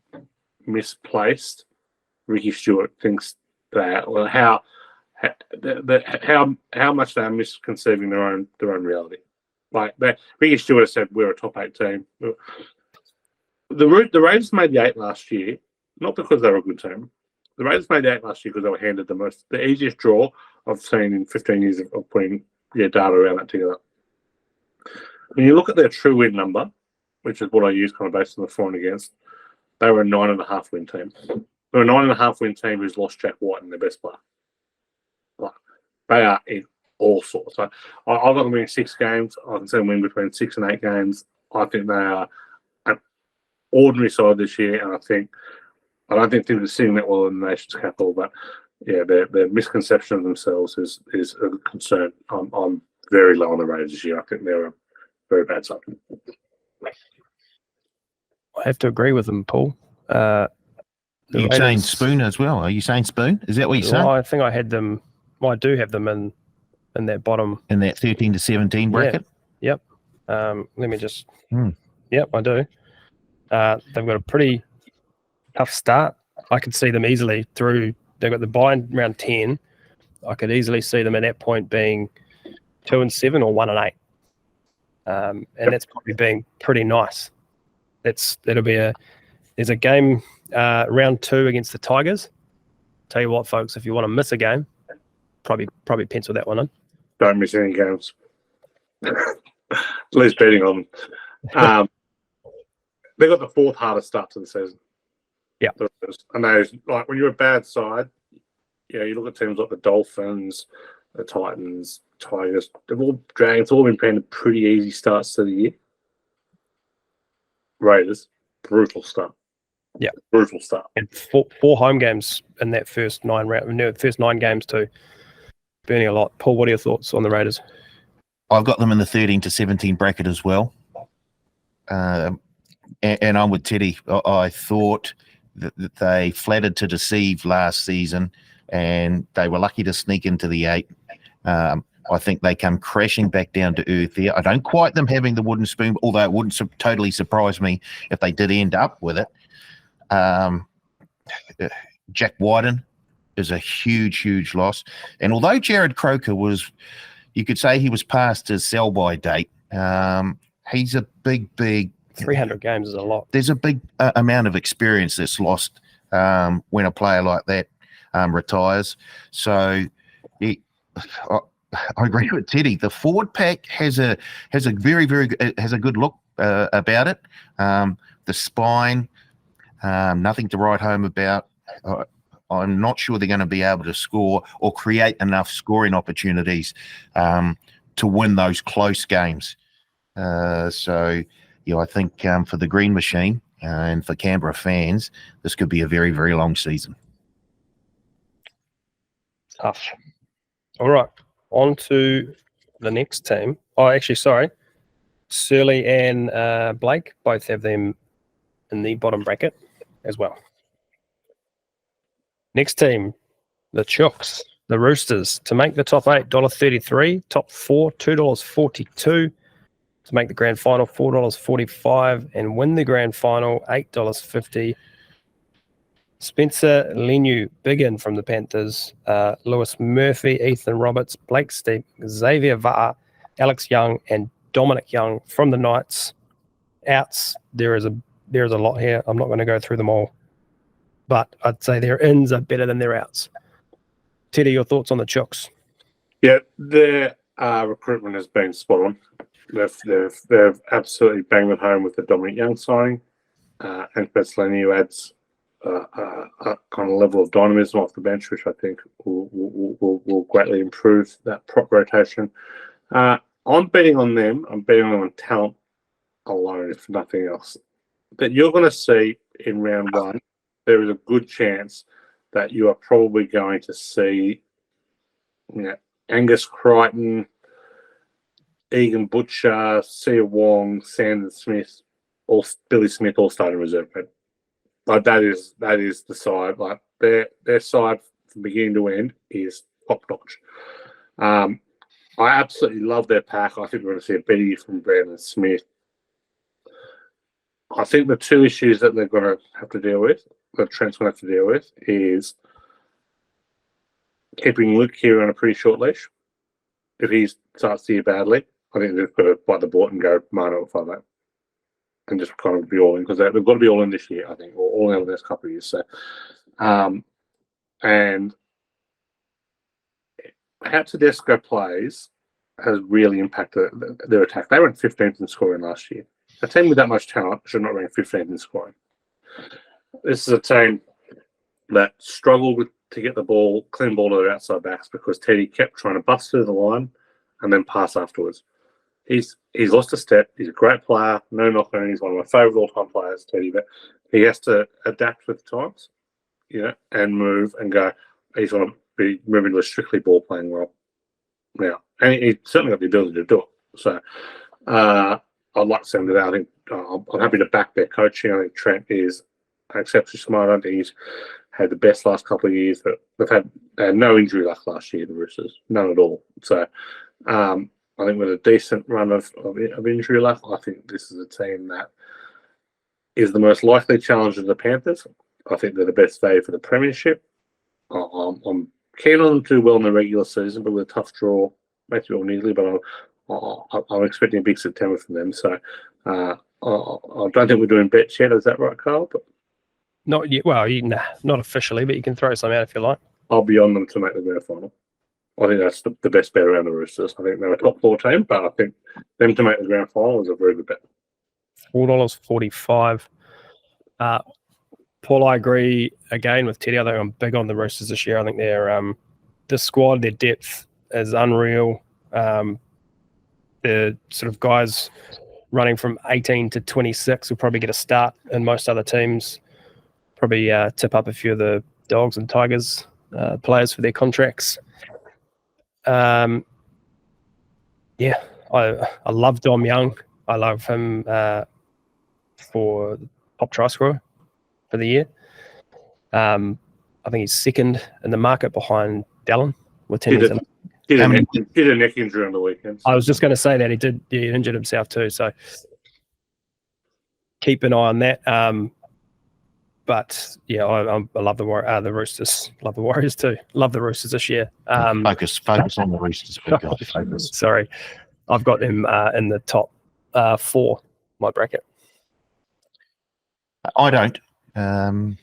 misplaced Ricky Stewart thinks that, or how much they are misconceiving their own reality. Like Ricky Stewart said, we're a top 8 team. The Raiders made the 8 last year, not because they were a good team. The Raiders made the 8 last year because they were handed the easiest draw I've seen in 15 years of putting data around that together. When you look at their true win number, which is what I use kind of based on the for and against, they were a 9.5 win team. They're a 9.5 win team who's lost Jack White and their best player. Like, they are in all sorts. So I've got them winning 6 games. I can see them win between 6 and 8 games. I think they are an ordinary side this year, and I don't think they're sitting that well in the nation's capital. But yeah, their misconception of themselves is a concern. I'm very low on the Raiders this year. I think they're a very bad side. I have to agree with them, Paul. Are you saying Spoon as well? Are you saying Spoon? Is that what you're saying? I think I had them. Well, I do have them in that bottom. In that 13 to 17 bracket? Yeah. Yep. Let me just. Yep, I do. They've got a pretty tough start. I could see them easily through. They've got the bye in round 10. I could easily see them at that point being 2-7 or 1-8. And that's probably being pretty nice. There's a game round 2 against the Tigers. Tell you what, folks, if you want to miss a game, probably pencil that one in. Don't miss any games. At least betting on them. They got the 4th hardest start to the season. Yeah. And those, like, when you're a bad side, you look at teams like the Dolphins, the Titans, Tigers, they've all dragged. It's all been playing pretty easy starts to the year. Raiders, brutal start. Yeah, brutal start. And four home games in that first 9 games too. Burning a lot. Paul, what are your thoughts on the Raiders? I've got them in the 13 to 17 bracket as well. And I'm with Teddy. I thought that they flattered to deceive last season, and they were lucky to sneak into the 8. I think they come crashing back down to earth there. I don't quite them having the wooden spoon, although it wouldn't totally surprise me if they did end up with it. Jack Wyden is a huge, huge loss. And although Jared Croker was, you could say he was past his sell-by date, he's a big 300 games is a lot. There's a big amount of experience that's lost when a player like that retires. So I agree with Teddy. The forward pack has a very, very has a good look about it. The spine, nothing to write home about. I'm not sure they're going to be able to score or create enough scoring opportunities to win those close games. So, I think for the Green Machine and for Canberra fans, this could be a very, very long season. Tough. All right. On to the next team. Oh, actually, sorry. Surly and Blake both have them in the bottom bracket as well. Next team, the Chooks, the Roosters. To make the top 8, $1.33. Top 4, $2.42. To make the grand final, $4.45. And win the grand final, $8.50. Spencer Lenu, big in from the Panthers. Lewis Murphy, Ethan Roberts, Blake Steep, Xavier Va'a, Alex Young, and Dominic Young from the Knights. Outs, there is a lot here. I'm not going to go through them all, but I'd say their ins are better than their outs. Teddy, your thoughts on the Chooks? Yeah, their recruitment has been spot on. They've absolutely banged it home with the Dominic Young signing, and Spencer adds a kind of level of dynamism off the bench, which I think will greatly improve that prop rotation. I'm betting on them. I'm betting on talent alone, if nothing else. But you're going to see in round one, there is a good chance that you are probably going to see, Angus Crichton, Egan Butcher, Sia Wong, Sandon Smith, Billy Smith all starting reserve. Like that is the side. Like their side from beginning to end is top notch. I absolutely love their pack. I think we're going to see a better year from Brandon Smith. I think the two issues that they're going to have to deal with, that Trent's going to have to deal with, is keeping Luke here on a pretty short leash. If he starts the year badly, I think they've got to bite the bullet and go Mano or 5 and just kind of be all in, because they've got to be all in this year, I think, or all in the next couple of years. So, and how Tedesco plays has really impacted their attack. They went 15th in scoring last year. A team with that much talent should not rank 15th in scoring. This is a team that struggled to get the ball, clean ball to their outside backs, because Teddy kept trying to bust through the line and then pass afterwards. He's lost a step. He's a great player. No knock on him. He's one of my favourite all-time players, Teddy. But he has to adapt with times, and move and go. He's going to be moving to a strictly ball-playing role now. And he's certainly got the ability to do it. So I'd like to send it out. I think I'm happy to back their coaching. I think Trent is exceptionally smart. I don't think he's had the best last couple of years. But they've had no injury luck last year, the Roosters. None at all. So I think with a decent run of injury luck, I think this is a team that is the most likely challenge of the Panthers. I think they're the best value for the premiership. I'm keen on them to do well in the regular season, but with a tough draw, makes it all easily. But I'm expecting a big September from them. So I don't think we're doing bets yet. Is that right, Karl? But Not yet. Well, not officially, but you can throw some out if you like. I'll be on them to make the grand final. I think that's the best bet around the Roosters. I think they're a top 4 team, but I think them to make the grand final is a very good bet. $4.45. Paul, I agree again with Teddy. I think I'm big on the Roosters this year. I think they're the squad, their depth is unreal. The sort of guys running from 18 to 26 will probably get a start in most other teams. Probably tip up a few of the Dogs and Tigers players for their contracts. I love Dom Young. I love him for top try scorer for the year. I think he's second in the market behind Dallin with 10 years. Did a neck injury on the weekend. I was just going to say that he injured himself too. So keep an eye on that. But yeah, I love the Roosters. Love the Warriors too. Love the Roosters this year. Focus on the Roosters. Focus. Sorry, I've got them in the top 4 my bracket. I don't. I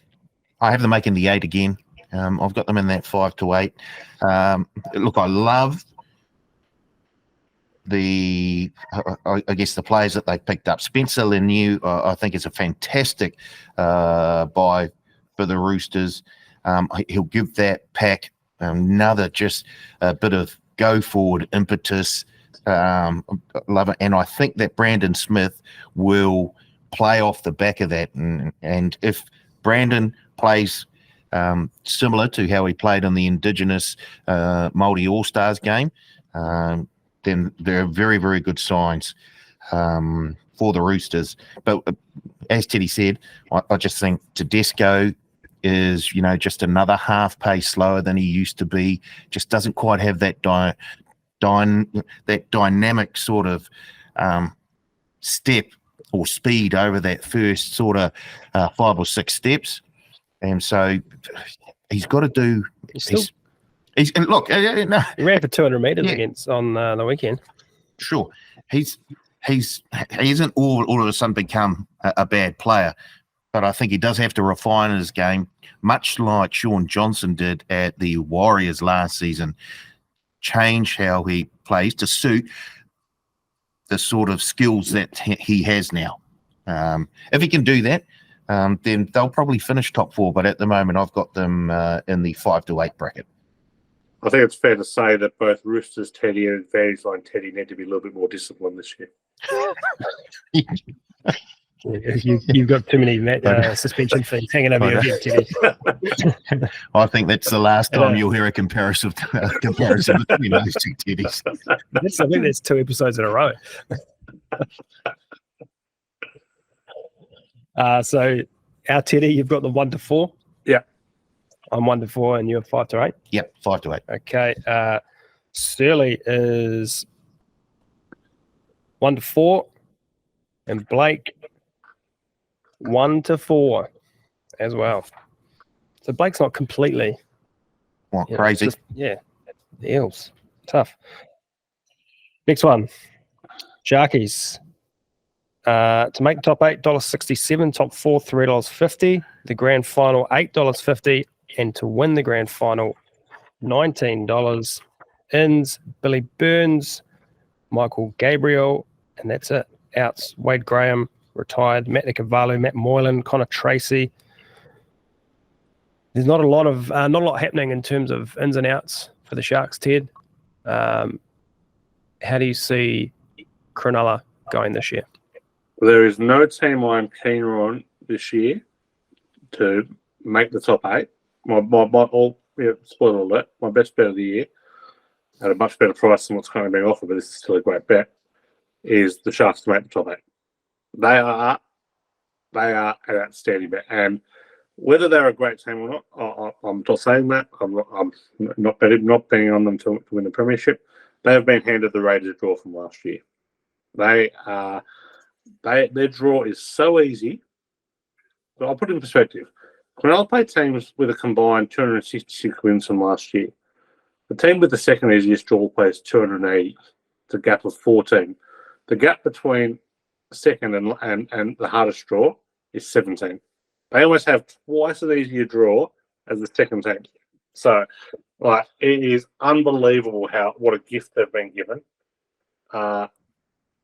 have them making the 8 again. I've got them in that 5 to 8. Look, I love I guess the players that they picked up. Spencer Leniu, I think, is a fantastic buy for the Roosters. He'll give that pack another just a bit of go forward impetus. Love it, and I think that Brandon Smith will play off the back of that. And if Brandon plays similar to how he played in the Indigenous Māori All-Stars game, then there are very, very good signs for the Roosters. But as Teddy said, I just think Tedesco is, just another half pace slower than he used to be. Just doesn't quite have that that dynamic sort of step or speed over that first sort of 5 or 6 steps. And so he's got to do. He's And look, no, he ran for 200 meters Yeah. against on the weekend. sure, he isn't all of a sudden become a bad player, but I think he does have to refine his game, much like Sean Johnson did at the Warriors last season. Change how he plays to suit the sort of skills that he has now. If he can do that, then they'll probably finish top 4. But at the moment, I've got them in the 5 to 8 bracket. I think it's fair to say that both Roosters Teddy and Advantage Line Teddy need to be a little bit more disciplined this year. You've got too many suspension fees hanging over your head, Teddy. I think that's the last time you'll hear a comparison between those two Teddies. I think that's 2 episodes in a row. So our Teddy, you've got the 1 to 4. Yeah. I'm 1 to 4, and you're 5 to 8. Yep, 5 to 8. Okay. Surly is 1 to 4, and Blake 1 to 4 as well. So Blake's not completely Crazy. The Eels. Tough. Next one. Sharkies. To make the top 8, $1.67, top 4, $3.50, the grand final, $8.50, and to win the grand final, $19. Ins, Billy Burns, Michael Gabriel, and that's it. Outs, Wade Graham, retired, Matt Nicovalu, Matt Moylan, Connor Tracy. There's not a lot happening in terms of ins and outs for the Sharks, Ted. How do you see Cronulla going this year? There is no team I'm keen on this year to make the top 8. Spoiler alert, my best bet of the year at a much better price than what's currently being offered, but this is still a great bet, is the Sharks to make the top 8. They are an outstanding bet, and whether they're a great team or not, I'm not saying that. I'm not betting on them to win the premiership. They have been handed the Raiders draw from last year. Their draw is so easy. But I'll put it in perspective. Cronulla played teams with a combined 266 wins from last year. The team with the second easiest draw plays 280. It's a gap of 14. The gap between second and the hardest draw is 17. They almost have twice as easy a draw as the second team. So, it is unbelievable what a gift they've been given. I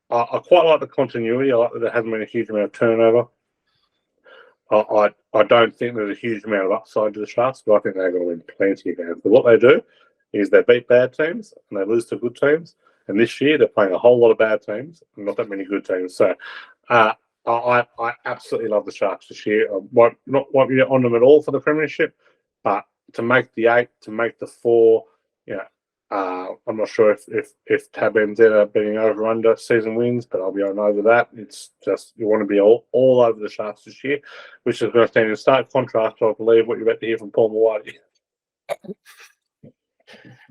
quite like the continuity. I like that there hasn't been a huge amount of turnover. I don't think there's a huge amount of upside to the Sharks, but I think they're going to win plenty of games. But what they do is they beat bad teams and they lose to good teams. And this year they're playing a whole lot of bad teams and not that many good teams. So I absolutely love the Sharks this year. I won't be on them at all for the premiership, but to make the 8, to make the 4, I'm not sure if Tab ends up being over under season wins, but I'll be on over that. It's just you want to be all over the Sharks this year, which is going to stand in stark contrast to, I believe, what you're about to hear from Paul Mawadi.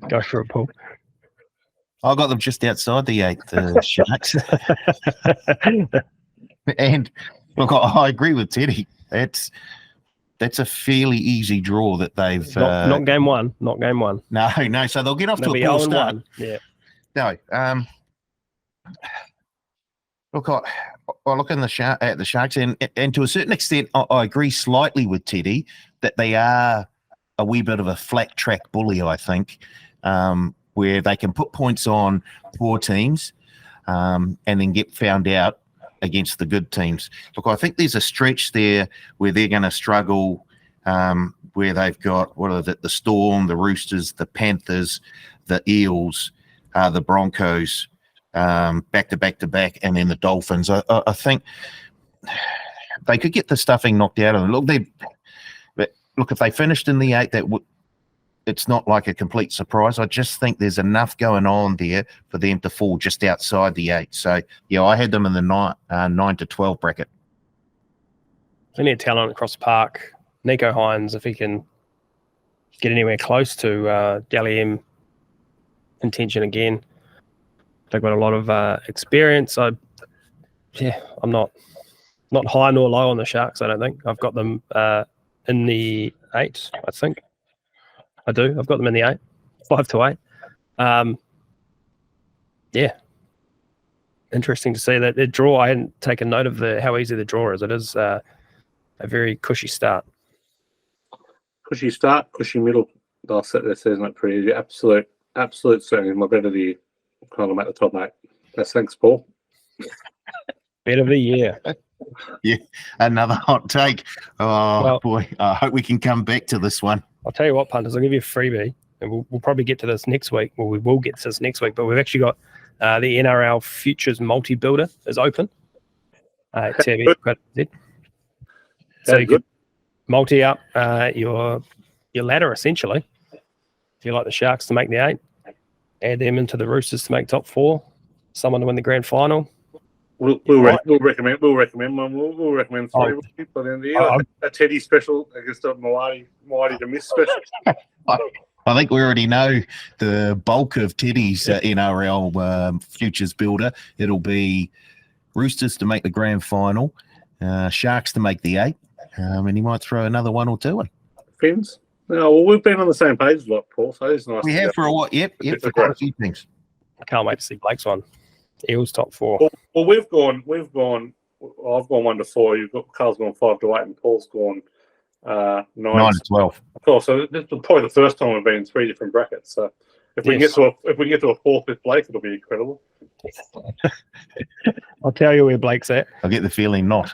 Go for it, Paul. I got them just outside the 8, the Sharks. And look, I agree with Teddy. That's a fairly easy draw that they've not game one. Not game one. No. So they'll get off They'll to be a poor 0-1. start. Yeah. No. Look, I look at the Sharks, and to a certain extent, I agree slightly with Teddy that they are a wee bit of a flat track bully. I think where they can put points on poor teams and then get found out against the good teams. Look, I think there's a stretch there where they're going to struggle, where they've got the Storm, the Roosters, the Panthers, the Eels, the Broncos, back to back, and then the Dolphins. I think they could get the stuffing knocked out of them. Look, if they finished in the 8, it's not like a complete surprise. I just think there's enough going on there for them to fall just outside the 8. So, I had them in the 9 to 12 bracket. Plenty of talent across the park. Nico Hines, if he can get anywhere close to Dally M contention again. They've got a lot of experience. I'm not high nor low on the Sharks, I don't think. I've got them in the 8, I think. I do. I've got them in the 8, 5 to 8. Yeah. Interesting to see that the draw. I hadn't taken note of how easy the draw is. It is a very cushy start. Cushy start, cushy middle. They'll set their season up pretty easy. Absolute certainty. My bet of the year. Kind of at the top 8. That's thanks, Paul. Bet of the year. Yeah, another hot take. Oh, Well, boy. I hope we can come back to this one. I'll tell you what, punters. I'll give you a freebie, and we'll probably get to this next week. Well, we will get to this next week, but we've actually got the NRL Futures Multi-Builder is open. TV. So you could multi up your ladder, essentially. If you like the Sharks to make the 8, add them into the Roosters to make top 4, someone to win the grand final. We'll recommend one. We'll recommend 3 by the end of the year. A Teddy special against a Moati to miss special. I think we already know the bulk of Teddy's NRL futures builder. It'll be Roosters to make the grand final, Sharks to make the 8, and he might throw another 1 or 2 in. Fins? No, well, we've been on the same page a lot, Paul, so it's nice. We have for a while. Yep, for quite a few things. I can't wait to see Blake's one. Eels top 4. Well, I've gone 1 to 4. Karl's gone 5 to 8, and Paul's gone 9 to 12. Of course, so this is probably the first time we've been in 3 different brackets. So if we can get to a 4th with Blake, it'll be incredible. I'll tell you where Blake's at. I get the feeling not.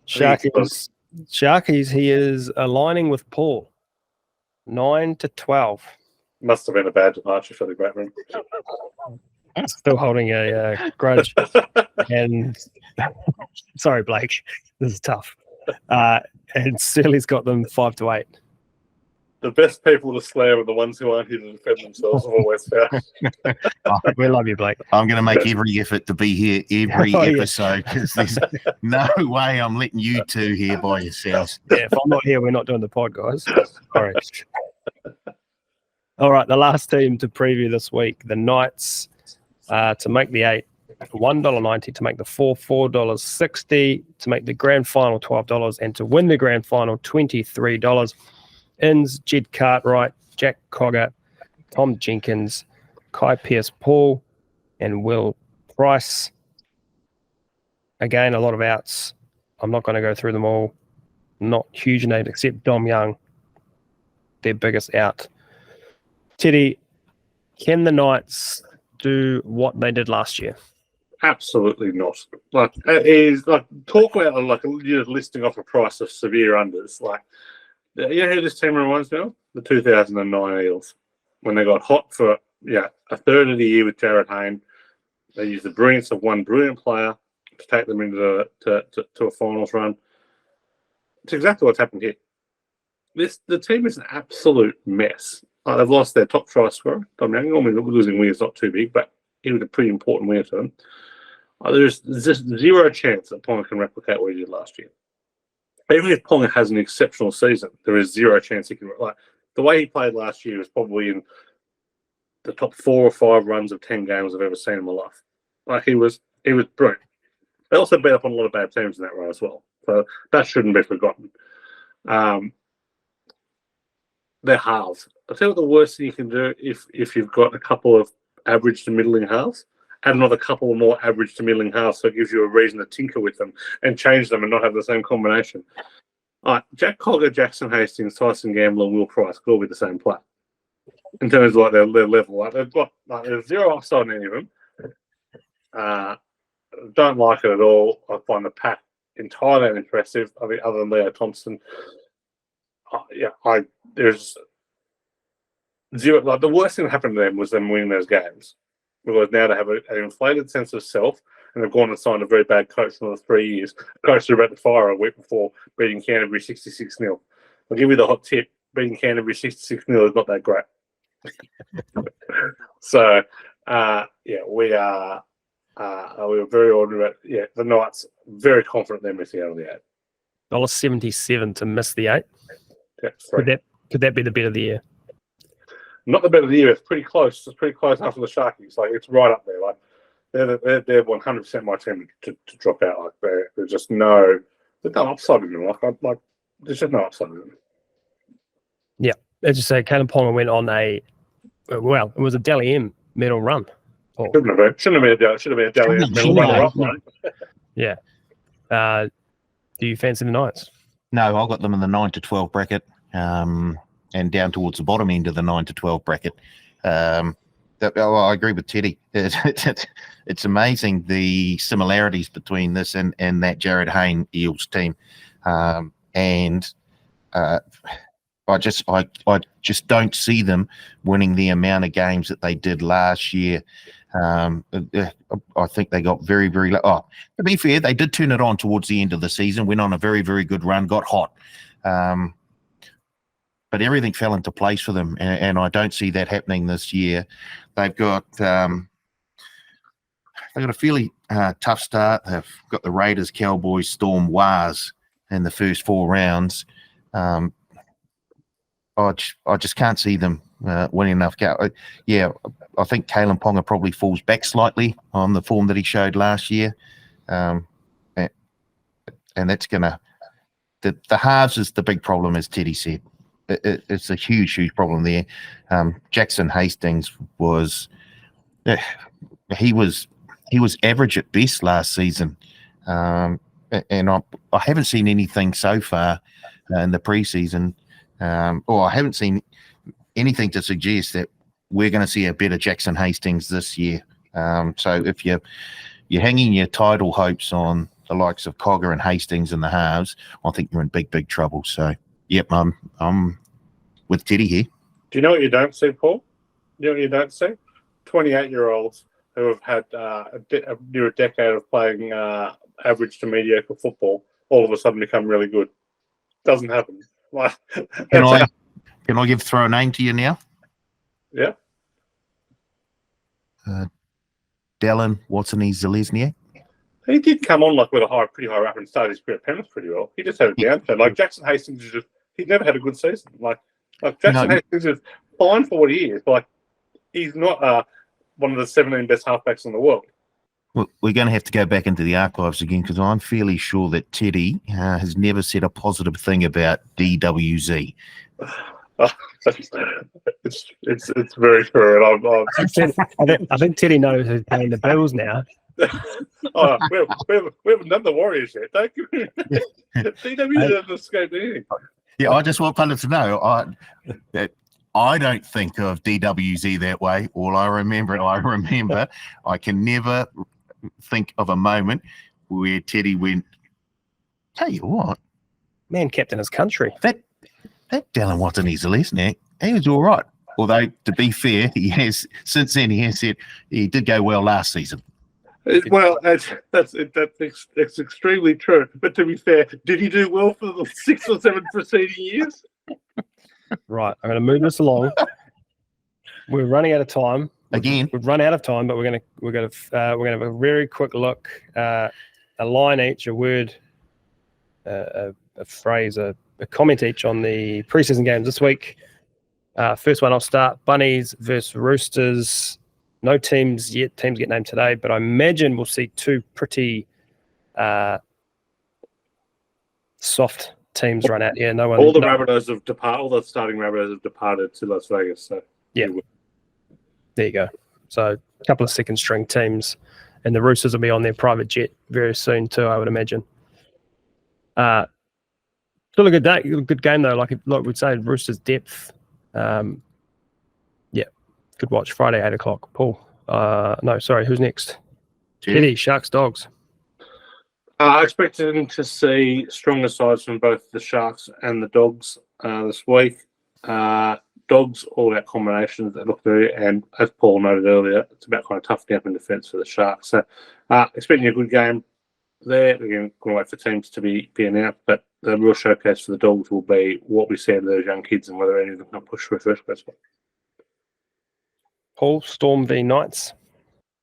Sharkies, he is aligning with Paul. 9 to 12. Must have been a bad departure for the great room. Still holding a grudge. And sorry, Blake, this is tough. And Sterling's got them 5 to 8. The best people to slam are the ones who aren't here to defend themselves. I've always found. We love you, Blake. I'm going to make every effort to be here every episode because there's no way I'm letting you two here by yourselves. Yeah, if I'm not here, we're not doing the pod, guys. Sorry. All right, the last team to preview this week, the Knights, to make the 8, $1.90, to make the 4, $4.60, to make the grand final, $12, and to win the grand final, $23. Inns, Jed Cartwright, Jack Cogger, Tom Jenkins, Kai Pearce-Paul, and Will Price. Again, a lot of outs. I'm not going to go through them all. Not huge names except Dom Young, their biggest out. Teddy, can the Knights do what they did last year? Absolutely not. Like, it is like talk about like you're listing off a price of severe unders. Like, you know who this team reminds me of? The 2009 Eels, when they got hot for a third of the year with Jared Hayne. They used the brilliance of one brilliant player to take them into to a finals run. It's exactly what's happened here. The team is an absolute mess. They've lost their top try scorer, Tom Young. I mean, losing wing is not too big, but he was a pretty important winger to them. There's just zero chance that Ponga can replicate what he did last year. Even if Ponga has an exceptional season, there is zero chance he can. Like the way he played last year was probably in the top 4 or 5 runs of 10 games I've ever seen in my life. Like he was brilliant. They also beat up on a lot of bad teams in that run as well, so that shouldn't be forgotten. They're halves. I'll tell you what the worst thing you can do if you've got a couple of average to middling halves, add another couple of more average to middling halves, so it gives you a reason to tinker with them and change them and not have the same combination. All right, Jack Cogger, Jackson Hastings, Tyson Gamble, and Will Price could all be the same player in terms of like their level. Like they've got there's zero upside in any of them. Don't like it at all. I find the pack entirely unimpressive. I mean, other than Leo Thompson, there's zero. Like the worst thing that happened to them was them winning those games, because now they have an inflated sense of self, and they've gone and signed a very bad coach for another 3 years. The coach they're about to fire a week before beating Canterbury 66-0. I'll give you the hot tip: beating Canterbury 66-0 is not that great. So, we were very ordinary. The Knights very confident they're missing out on the 8. $1.77 to miss the 8. Yeah, could that be the bet of the year? Not the bet of the year. It's pretty close. It's pretty close after the Sharkies. Like it's right up there. Like they're 100% my team to drop out. Like there's just no upside in them. Like It's just not something. As you say, Kalen Ponga went on it was a Dally M medal run. Oh, Shouldn't have been a Dally M medal runner-up, right? do you fancy the Knights? No, I got them in the 9 to 12 bracket, and down towards the bottom end of the 9 to 12 bracket. I agree with Teddy. It's amazing the similarities between this and that Jared Hayne Eels team, I just don't see them winning the amount of games that they did last year. I think they got very, very low. Oh, to be fair, they did turn it on towards the end of the season, went on a very, very good run, got hot. But everything fell into place for them, and I don't see that happening this year. They've got a fairly tough start. They've got the Raiders, Cowboys, Storm, Wars in the first 4 rounds. I just can't see them winning enough. I think Kalen Ponga probably falls back slightly on the form that he showed last year, and that's gonna. The halves is the big problem, as Teddy said. It's a huge, huge problem there. Jackson Hastings was average at best last season, and I haven't seen anything so far in the preseason. Or I haven't seen anything to suggest that we're going to see a better Jackson Hastings this year. So if you're hanging your title hopes on the likes of Cogger and Hastings in the halves, I think you're in big, big trouble. So, yep, I'm with Teddy here. Do you know what you don't see, Paul? You know what you don't see? 28-year-olds who have had near a decade of playing average to mediocre football all of a sudden become really good. Doesn't happen. Can I throw a name to you now? Yeah. Dallin Watson-Zelezniak. He did come on with a pretty high rap and started his career at Penrith pretty well. He just had a downturn. Like Jackson Hastings he's never had a good season. Like Jackson Hastings is fine for what he is. Like he's not one of the 17 best halfbacks in the world. Well, we're going to have to go back into the archives again because I'm fairly sure that Teddy has never said a positive thing about DWZ. It's very true. And I think Teddy knows who's paying the bills now. we haven't done the Warriors yet. Don't you? DWZ hasn't escaped anything. Yeah, I just want pundits to know I don't think of DWZ that way. All I remember, I can never think of a moment where Teddy went, tell you what, man kept in his country. That Dallin Watson-Zelezniak, he was all right. Although, to be fair, since then he has said he did go well last season. Well, that's extremely true. But to be fair, did he do well for the 6 or 7 preceding years? Right, I'm going to move this along. We're running out of time. Again, we've run out of time, but we're going to have a very quick look, a line each, a word, a phrase, a comment each on the preseason games this week. First one, I'll start. Bunnies versus Roosters. No teams yet. Teams get named today, but I imagine we'll see 2 pretty soft teams run out here. All the Rabbitohs have departed. All the starting Rabbitohs have departed to Las Vegas. So yeah, there you go. So a couple of second string teams, and the Roosters will be on their private jet very soon too, I would imagine. Still a good game though. Like we'd say, Roosters depth. Yeah, good watch. Friday 8:00. Paul. No, sorry. Who's next? Teddy. Sharks, Dogs. I expected to see stronger sides from both the Sharks and the Dogs this week. Dogs, all about combinations that look through, and as Paul noted earlier, it's about kind of toughening up in defence for the Sharks. So, expecting a good game there. Again, going to wait for teams to be announced, but the real showcase for the Dogs will be what we see in those young kids and whether any of them can push for a first place spot. Paul, Storm v Knights.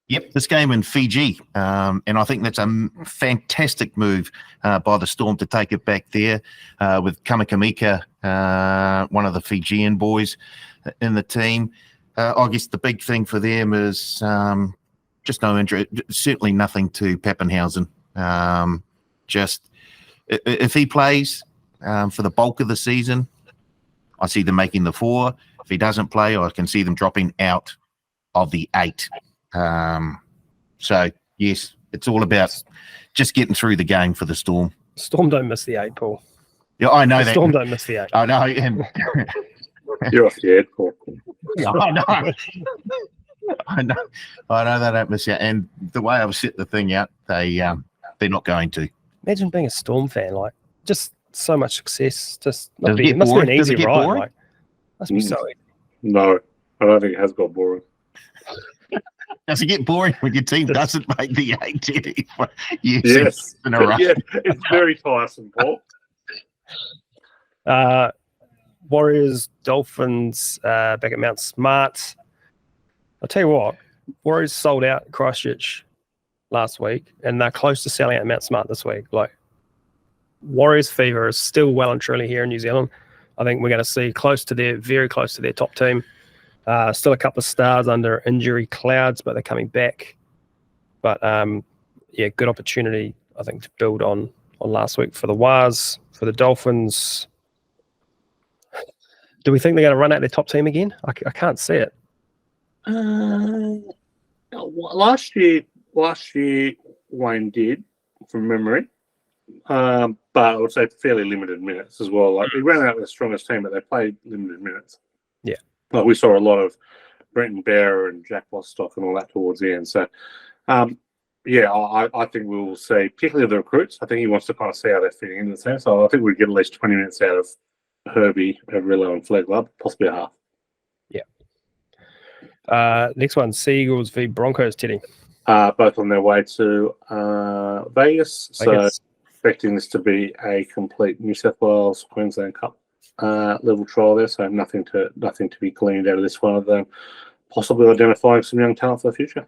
Yep, this game in Fiji, and I think that's a fantastic move by the Storm to take it back there with Kamakamika, one of the Fijian boys in the team. I guess the big thing for them is just no injury, certainly nothing to Pappenhausen. Just if he plays, for the bulk of the seaon. I see them making the 4. If he doesn't play, I can see them dropping out of the 8. So, yes, it's all about just getting through the game for the Storm. Storm don't miss the 8, Paul. Yeah, I know that. Storm don't miss the 8. I know. And You're off the head, Paul. I know. I know they don't miss out. And the way I've set the thing out, they're not going to. Imagine being a Storm fan, like just so much success. Just Does it it get must boring? be an Does it easy get ride. boring? Like, must be so easy. No, I don't think it has got boring. Does it get boring when your team doesn't make the 8 Yes. in a row? Yeah, it's very tiresome, Paul. Warriors, Dolphins, back at Mount Smart. I'll tell you what, Warriors sold out Christchurch last week, and they're close to selling out Mount Smart this week. Like, Warriors fever is still well and truly here in New Zealand. I think we're going to see very close to their top team. Still a couple of stars under injury clouds, but they're coming back. But good opportunity, I think, to build on last week for the Wars, for the Dolphins. Do we think they're going to run out their top team again? I can't see it. Last year Wayne did, from memory, but I would say fairly limited minutes as well. Like, he ran out with the strongest team, but they played limited minutes. Yeah, like we saw a lot of Brenton Bearer and Jack Bostock and all that towards the end. So, I think we will see, particularly the recruits. I think he wants to kind of see how they're fitting into the team. So I think we get at least 20 minutes out of Herbie, Averillo, and Flegler, possibly a half. Next one, Seagulls v Broncos, Teddy. Both on their way to Vegas. So expecting this to be a complete New South Wales Queensland Cup level trial there. So nothing to be gleaned out of this one, other than possibly identifying some young talent for the future.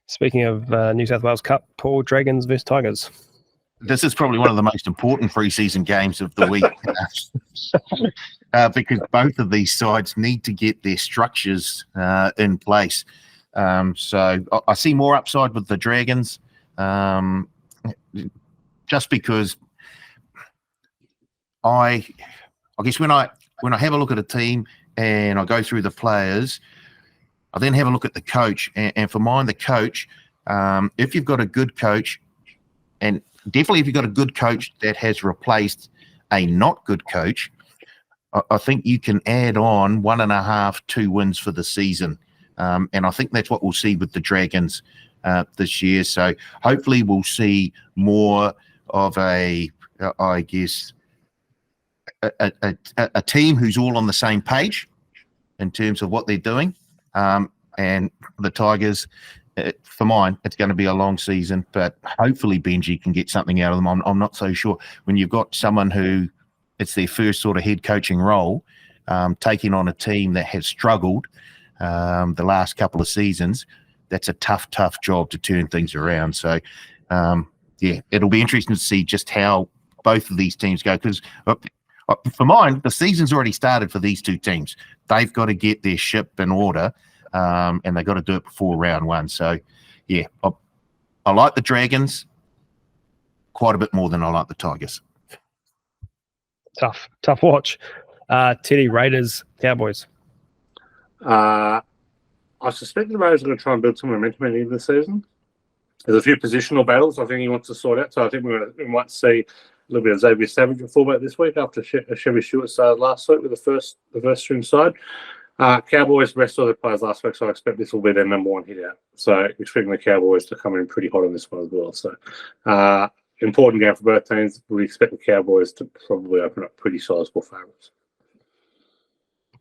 Speaking of New South Wales Cup, Paul, Dragons versus Tigers. This is probably one of the most important preseason games of the week because both of these sides need to get their structures in place. So I see more upside with the Dragons, just because I guess when I have a look at a team and I go through the players, I then have a look at the coach. And for mine, the coach, if you've got a good coach, and definitely if you've got a good coach that has replaced a not good coach, I think you can add on 1.5, 2 wins for the season. And I think that's what we'll see with the Dragons this year. So hopefully we'll see more of a team who's all on the same page in terms of what they're doing. And the Tigers, for mine, it's going to be a long season, but hopefully Benji can get something out of them. I'm not so sure. When you've got someone who it's their first sort of head coaching role, taking on a team that has struggled the last couple of seasons, that's a tough job to turn things around. So, it'll be interesting to see just how both of these teams go, because for mine, the season's already started for these two teams. They've got to get their ship in order, and they've got to do it before round one. So, I like the Dragons quite a bit more than I like the Tigers. Tough watch. Teddy, Raiders, Cowboys. I suspect the Raiders are going to try and build some momentum at the end of the season. There's a few positional battles I think he wants to sort out. So I think we might see a little bit of Xavier Savage at fullback this week after Chevy Stewart started last week with the first string side. Cowboys rest all their players last week, so I expect this will be their number one hit out. So expecting the Cowboys to come in pretty hot on this one as well. So important game for both teams. We expect the Cowboys to probably open up pretty sizable favourites.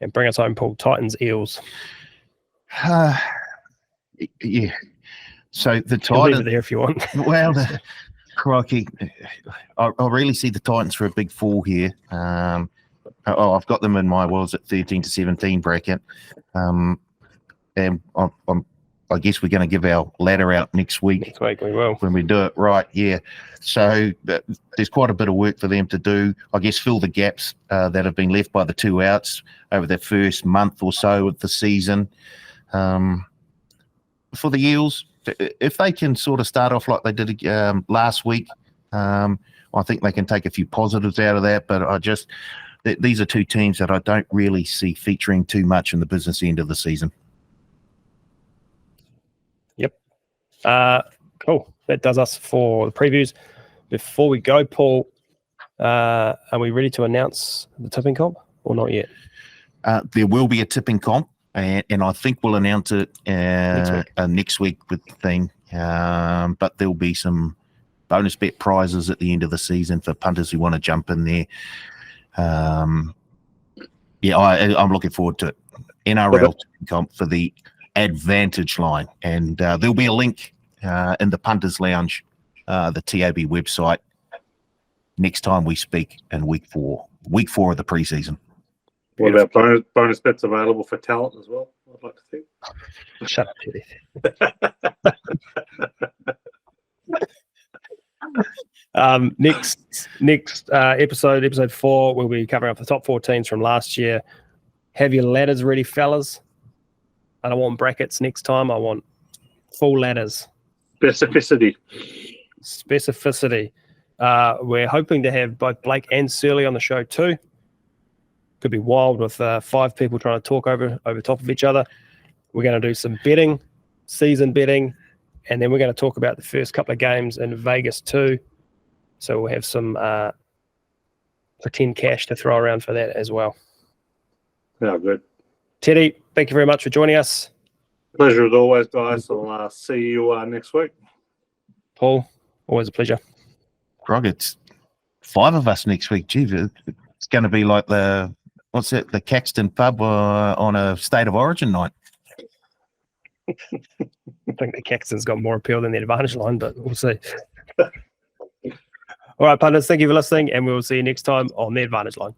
And bring us home, Paul. Titans, Eels. Yeah. So the You'll leave Titans it there if you want. Well, crikey, I really see the Titans for a big fall here. I've got them in my worlds at 13 to 17 bracket, and I guess we're going to give our ladder out next week. Next week we will, when we do it right. Yeah. So there's quite a bit of work for them to do. I guess fill the gaps that have been left by the two outs over the first month or so of the season. For the Eels, if they can sort of start off like they did last week, I think they can take a few positives out of that, but these are two teams that I don't really see featuring too much in the business end of the season. Yep. Cool. That does us for the previews. Before we go, Paul, are we ready to announce the tipping comp or not yet? There will be a tipping comp, and I think we'll announce it next week with the thing. But there'll be some bonus bet prizes at the end of the season for punters who want to jump in there. I'm looking forward to it. NRL comp for the Advantage line, and there'll be a link in the Punters Lounge, the TAB website, next time we speak in week four of the preseason. What about bonus bets available for talent as well? I'd like to think. Shut up, Teddy. Next episode 4, we'll be covering up the top 4 teams from last year. Have your ladders ready, fellas. I don't want brackets next time. I want full ladders. Specificity. We're hoping to have both Blake and Surly on the show too. Could be wild with 5 people trying to talk over top of each other. We're going to do some betting, season betting, and then we're going to talk about the first couple of games in Vegas too. So we'll have some pretend cash to throw around for that as well. Yeah, good. Teddy, thank you very much for joining us. Pleasure as always, guys. I'll see you next week. Paul, always a pleasure. Grog, it's 5 of us next week. Gee, it's going to be like the Caxton pub on a State of Origin night. I think the Caxton's got more appeal than the Advantage line, but we'll see. All right, punters, thank you for listening, and we'll see you next time on the Advantage line.